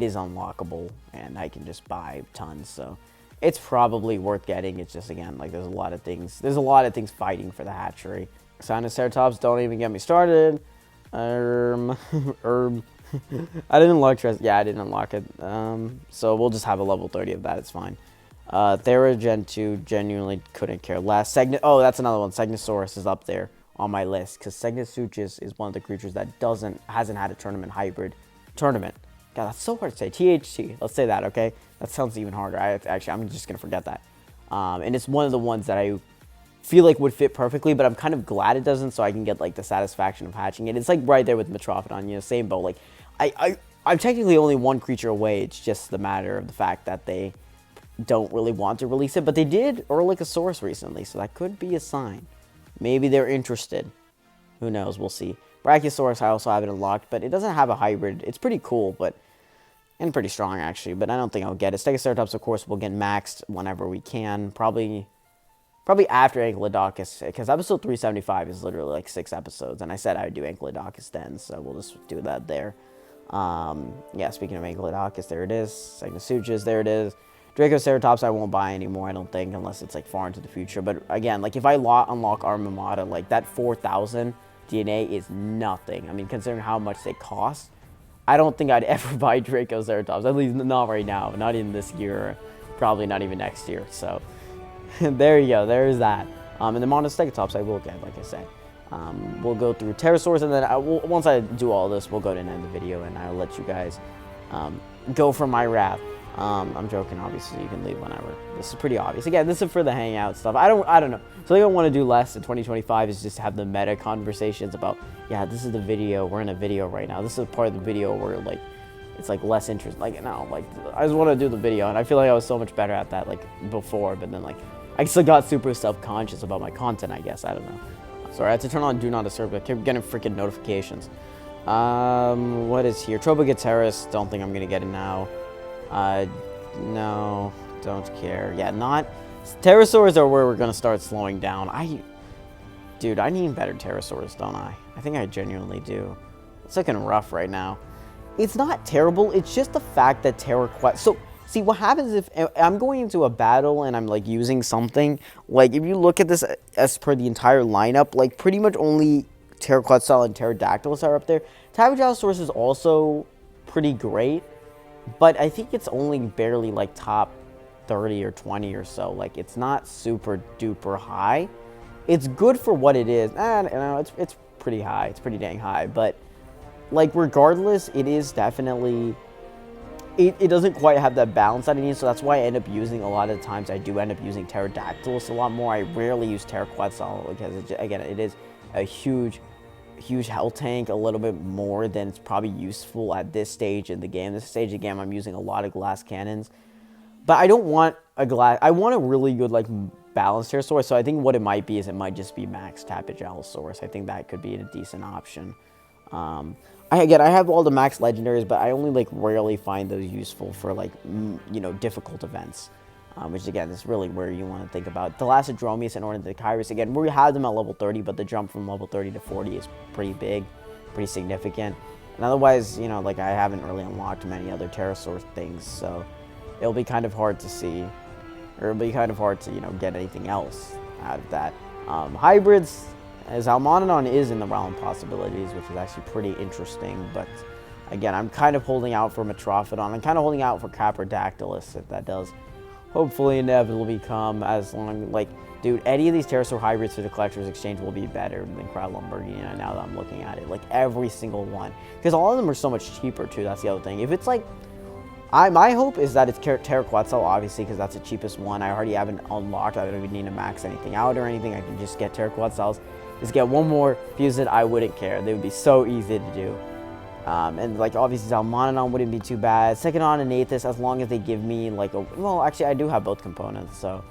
is unlockable, and I can just buy tons. So it's probably worth getting. It's just, again, like there's a lot of things fighting for the hatchery. Sinoceratops, don't even get me started. I didn't unlock I didn't unlock it. So we'll just have a level 30 of that. It's fine. Thera Gen 2, genuinely couldn't care less. Oh, that's another one. Segnosaurus is up there on my list because Segnosuchus is one of the creatures that hasn't had a tournament hybrid. God, that's so hard to say. THT. Let's say that, okay? That sounds even harder. I'm just gonna forget that. And it's one of the ones that I feel like would fit perfectly, but I'm kind of glad it doesn't, so I can get like the satisfaction of hatching it. It's like right there with Metrophodon, you know, same boat. Like I'm technically only one creature away. It's just the matter of the fact that they don't really want to release it, but they did Orlicosaurus recently, so that could be a sign. Maybe they're interested. Who knows? We'll see. Brachiosaurus, I also have it unlocked, but it doesn't have a hybrid. It's pretty cool, and pretty strong actually, but I don't think I'll get it. Stegoceratops, of course, will get maxed whenever we can. Probably after ANKYLODOCUS, because episode 375 is literally like 6 episodes, and I said I would do ANKYLODOCUS then, so we'll just do that there. Yeah, speaking of ANKYLODOCUS, there it is. Segnosuchus, there it is. Dracoceratops I won't buy anymore, I don't think, unless it's like far into the future. But again, like if I unlock Armamata, like that 4,000 DNA is nothing. I mean, considering how much they cost, I don't think I'd ever buy Dracoceratops, at least not right now, not in this year, probably not even next year. So there you go, there's that. And the Monostegotops I will get, like I said. We'll go through Pterosaurs, and then once I do all this, we'll go to end the video, and I'll let you guys go for my wrath. I'm joking, obviously, you can leave whenever. This is pretty obvious. Again, this is for the hangout stuff. I don't know. So I don't want to do less in 2025 is just have the meta conversations about, yeah, this is the video. We're in a video right now. This is part of the video where, like, it's, like, less interest. Like, no, like, I just want to do the video, and I feel like I was so much better at that, like, before, but then, like, I still got super self-conscious about my content, I guess. I don't know. Sorry, I had to turn on Do Not Disturb. I kept getting freaking notifications. What is here? Trobogateris. Don't think I'm going to get it now. No, don't care. Yeah, not... Pterosaurs are where we're going to start slowing down. Dude, I need better pterosaurs, don't I? I think I genuinely do. It's looking rough right now. It's not terrible. It's just the fact that Terraquest... So, see, what happens if I'm going into a battle and I'm, like, using something... Like, if you look at this as per the entire lineup, like, pretty much only Terraquetzal and Pterodactylus are up there. Tabajalosaurus is also pretty great, but I think it's only barely, like, top 30 or 20 or so. Like, it's not super duper high. It's good for what it is. It's pretty high. It's pretty dang high. But, like, regardless, it is definitely... It doesn't quite have that balance that it needs, so that's why I end up using, a lot of the times, I do end up using Pterodactylus a lot more. I rarely use Terraquetzal because, again, it is a huge health tank, a little bit more than it's probably useful at this stage in the game. This stage of the game, I'm using a lot of glass cannons. But I don't want a glass... I want a really good, like, balanced Pterosaurus, so I think what it might be is it might just be max Tapajalosaurus. I think that could be a decent option. I have all the max legendaries, but I only, like, rarely find those useful for, like, you know, difficult events. Which, again, is really where you want to think about. Thalassodromeus and Ornithokyrus, again, we have them at level 30, but the jump from level 30 to 40 is pretty big, pretty significant. And otherwise, you know, like, I haven't really unlocked many other pterosaur things, so it'll be kind of hard to see, or it'll be kind of hard to, you know, get anything else out of that. Hybrids, as Almanodon is in the realm of possibilities, which is actually pretty interesting, but again, I'm kind of holding out for Metrophodon. I'm kind of holding out for Caprodactylus, if that does hopefully inevitably come, as long, like, dude, any of these pterosaur hybrids for the Collector's Exchange will be better than Crowlumbergia now that I'm looking at it. Like, every single one. Because all of them are so much cheaper, too. That's the other thing. If it's, like, my hope is that it's Terraquetzal, obviously, because that's the cheapest one. I already haven't unlocked. I don't even need to max anything out or anything. I can just get Terraquetzals. Just get one more, fuse it. I wouldn't care. They would be so easy to do. And like obviously Zalmonodon wouldn't be too bad. Secondon and Aethys, as long as they give me like a, well, actually I do have both components, so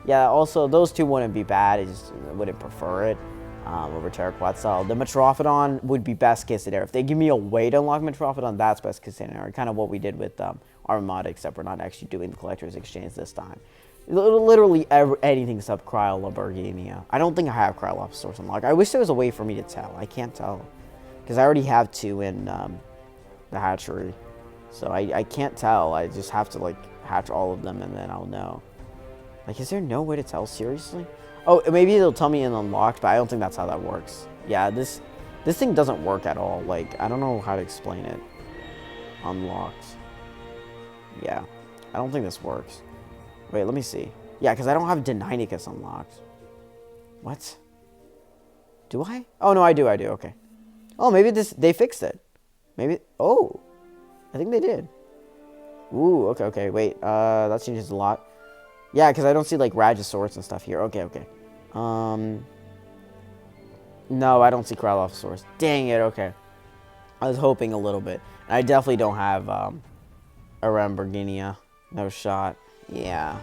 yeah. Also those two wouldn't be bad. I just wouldn't prefer it over Pteroquetzal. The Metrophodon would be best case scenario. If they give me a way to unlock Metrophodon, that's best case scenario. Kind of what we did with Armada, except we're not actually doing the Collector's Exchange this time. Literally anything except Cryolaburginia. I don't think I have Cryolophosaurus unlocked. I wish there was a way for me to tell. I can't tell. Because I already have 2 in the hatchery. So I can't tell. I just have to like hatch all of them and then I'll know. Like, is there no way to tell? Seriously? Oh, maybe it'll tell me in unlocked, but I don't think that's how that works. Yeah, this thing doesn't work at all. Like, I don't know how to explain it. Unlocked. Yeah, I don't think this works. Wait, let me see. Yeah, because I don't have Deinonychus unlocked. What? Do I? Oh, no, I do, okay. Oh, maybe they fixed it. Maybe, oh. I think they did. Ooh, okay, wait. That changes a lot. Yeah, because I don't see, like, Ragosaurus and stuff here. Okay. No, I don't see Cryolophosaurus. Dang it, okay. I was hoping a little bit. I definitely don't have, Aramborginia. No shot. Yeah.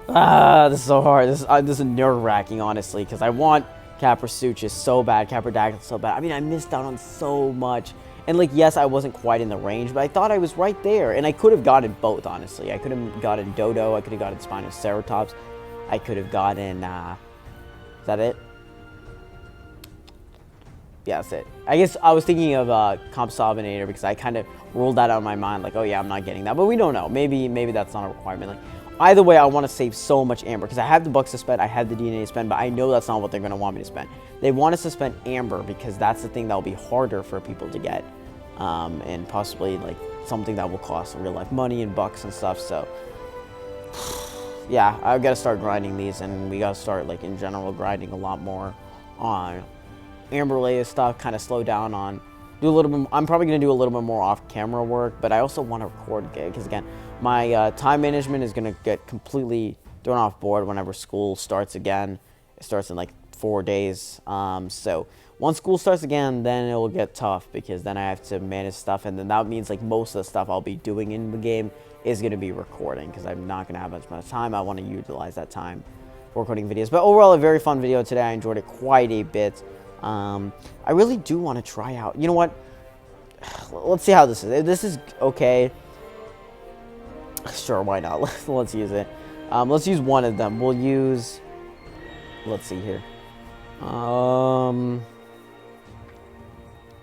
This is so hard. This is nerve-wracking, honestly, because I want Caprasuchus so bad, Caprodactyl so bad. I mean, I missed out on so much. And, like, yes, I wasn't quite in the range, but I thought I was right there. And I could have gotten both, honestly. I could have gotten Dodo. I could have gotten Spinoceratops. I could have gotten, is that it? Yeah, that's it. I guess I was thinking of Compsognathor because I kind of ruled that out of my mind, like, oh yeah, I'm not getting that, but we don't know. Maybe that's not a requirement. Like, either way, I want to save so much Amber because I have the bucks to spend, I have the DNA to spend, but I know that's not what they're going to want me to spend. They want us to spend Amber because that's the thing that will be harder for people to get, and possibly like something that will cost real life money and bucks and stuff. So yeah, I've got to start grinding these, and we got to start like in general grinding a lot more on Amber-related stuff, kind of slow down on, do a little bit, I'm probably going to do a little bit more off-camera work, but I also want to record, because again, my time management is going to get completely thrown off board whenever school starts again. It starts in like 4 days, so once school starts again, then it will get tough, because then I have to manage stuff, and then that means like most of the stuff I'll be doing in the game is going to be recording, because I'm not going to have as much time. I want to utilize that time for recording videos, but overall, a very fun video today. I enjoyed it quite a bit. I really do want to try out. You know what? Let's see how this is. If this is okay, sure, why not? Let's use it. Let's use one of them. We'll use, let's see here.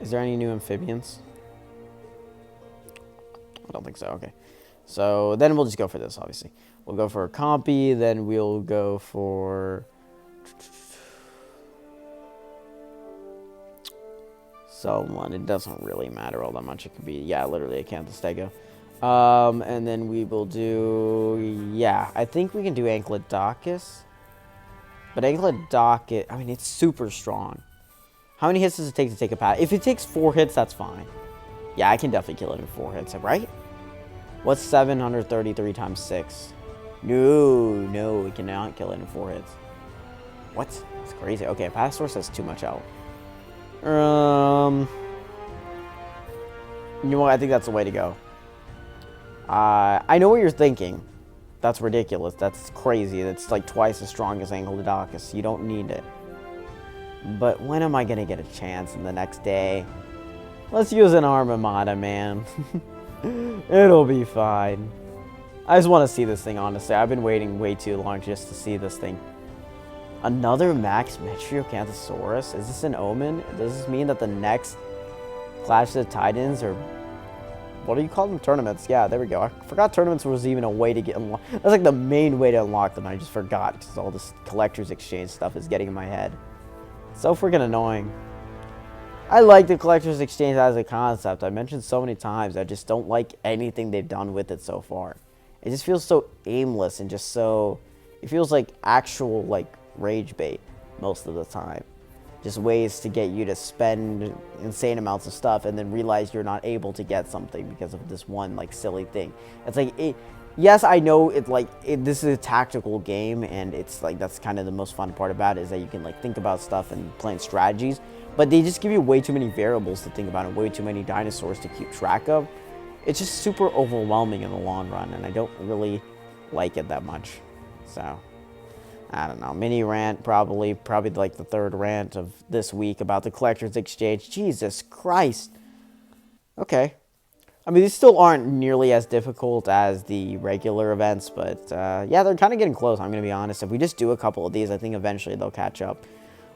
Is there any new amphibians? I don't think so. Okay. So then we'll just go for this, obviously. We'll go for a Compy, then we'll go for someone. It doesn't really matter all that much. It could be, yeah, literally a Stego. And then we will do, yeah, I think we can do ANKYLODOCUS. But ANKYLODOCUS, I mean, it's super strong. How many hits does it take to take a pat? If it takes 4 hits, that's fine. Yeah, I can definitely kill it in 4 hits, right? What's 733 times 6? No, we cannot kill it in 4 hits. What? That's crazy. Okay, Apatosaurus has too much out. You know what? I think that's the way to go. I know what you're thinking. That's ridiculous. That's crazy. That's like twice as strong as ANKYLODOCUS. You don't need it. But when am I going to get a chance in the next day? Let's use an Armada, man. It'll be fine. I just want to see this thing, honestly. I've been waiting way too long just to see this thing. Another Max Metriacanthosaurus? Is this an omen? Does this mean that the next Clash of the Titans, or what do you call them? Tournaments. Yeah, there we go. I forgot tournaments was even a way to get unlocked. That's like the main way to unlock them. I just forgot because all this Collector's Exchange stuff is getting in my head. So freaking annoying. I like the Collector's Exchange as a concept. I mentioned so many times. I just don't like anything they've done with it so far. It just feels so aimless and just so... It feels like actual, like, rage bait most of the time. Just ways to get you to spend insane amounts of stuff and then realize you're not able to get something because of this one, like, silly thing. It's like, yes, I know this is a tactical game, and it's like that's kind of the most fun part about it, is that you can like think about stuff and plan strategies. But they just give you way too many variables to think about and way too many dinosaurs to keep track of. It's just super overwhelming in the long run, and I don't really like it that much. So, I don't know. Mini rant, probably like the third rant of this week about the Collector's Exchange. Jesus Christ. Okay. I mean, these still aren't nearly as difficult as the regular events, but yeah, they're kind of getting close, I'm going to be honest. If we just do a couple of these, I think eventually they'll catch up.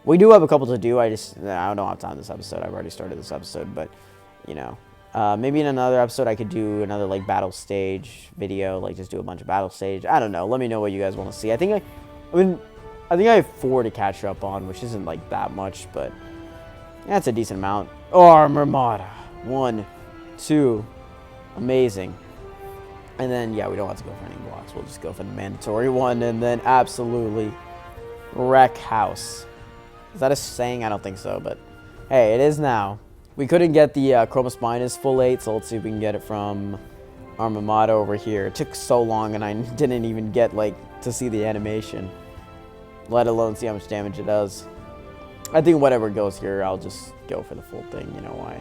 We do have a couple to do. I don't have time this episode. I've already started this episode, but, you know. Maybe in another episode I could do another, like, battle stage video, like, just do a bunch of battle stage. I don't know. Let me know what you guys want to see. I think I have 4 to catch up on, which isn't, like, that much, but that's a decent amount. Oh, Armada. 1, 2... Amazing. And then, yeah, we don't have to go for any blocks. We'll just go for the mandatory one. And then, absolutely, Wreck House. Is that a saying? I don't think so, but hey, it is now. We couldn't get the Chromus Minus full 8, so let's see if we can get it from Armamada over here. It took so long, and I didn't even get, like, to see the animation, let alone see how much damage it does. I think whatever goes here, I'll just go for the full thing. You know why?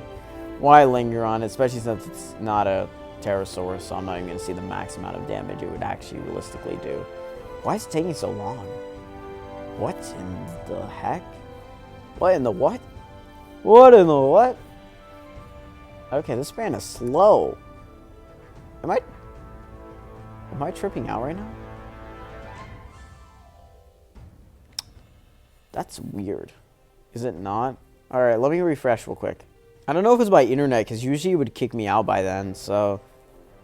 Why linger on it, especially since it's not a pterosaurus, so I'm not even going to see the max amount of damage it would actually realistically do. Why is it taking so long? What in the heck? What in the what? What in the what? Okay, this man is slow. Am I tripping out right now? That's weird. Is it not? Alright, let me refresh real quick. I don't know if it's by internet, because usually it would kick me out by then, so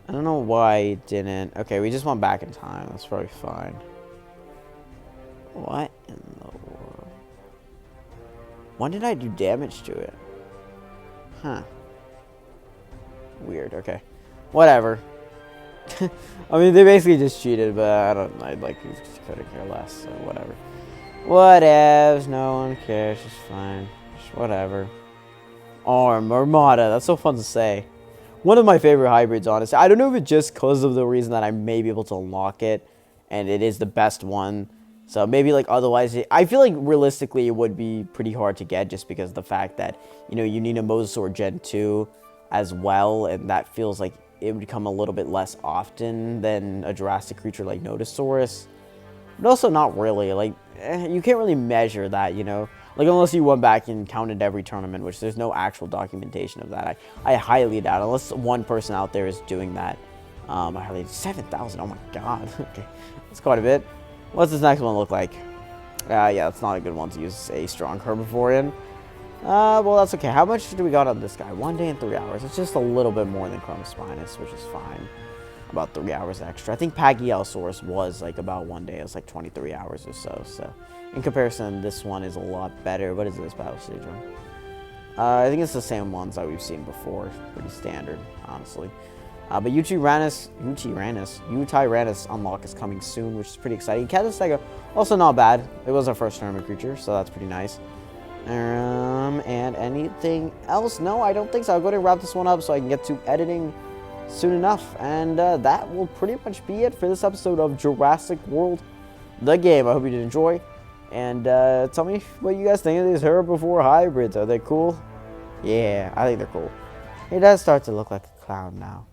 I don't know why it didn't. Okay, we just went back in time. That's probably fine. What in the world? When did I do damage to it? Huh. Weird, okay. Whatever. I mean, they basically just cheated, but I couldn't care less, so whatever. Whatevs, no one cares, it's fine. Just whatever. Armada, that's so fun to say. One of my favorite hybrids, honestly. I don't know if it's just because of the reason that I may be able to unlock it, and it is the best one. So maybe like otherwise, I feel like realistically it would be pretty hard to get, just because of the fact that, you know, you need a Mosasaur Gen 2 as well, and that feels like it would come a little bit less often than a Jurassic creature like Nodosaurus. But also not really, like, you can't really measure that, you know? Like, unless you went back and counted every tournament, which there's no actual documentation of that. I highly doubt, unless one person out there is doing that. I highly, 7,000, oh my god. Okay, that's quite a bit. What's this next one look like? Yeah, that's not a good one to use a strong herbivore in. Well, that's okay. How much do we got on this guy? 1 day and 3 hours. It's just a little bit more than Chromus Minus, which is fine. About 3 hours extra. I think Pagiosaurus was like about 1 day. It was like 23 hours or so. So, in comparison, this one is a lot better. What is this battle stage one? I think it's the same ones that we've seen before. Pretty standard, honestly. But Utyrannus unlock is coming soon, which is pretty exciting. Catastega, also not bad. It was our first tournament creature, so that's pretty nice. And anything else? No, I don't think so. I'll go ahead and wrap this one up so I can get to editing soon enough. And that will pretty much be it for this episode of Jurassic World, the game. I hope you did enjoy. And tell me what you guys think of these herbivore hybrids. Are they cool? Yeah, I think they're cool. He does start to look like a clown now.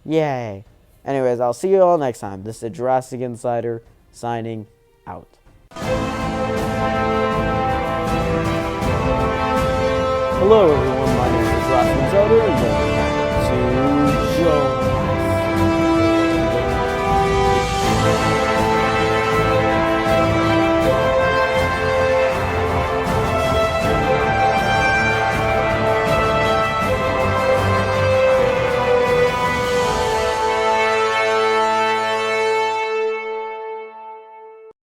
Yay. Anyways, I'll see you all next time. This is Jurassic Insider signing out. Hello everyone, my name is Jurassic Insider, and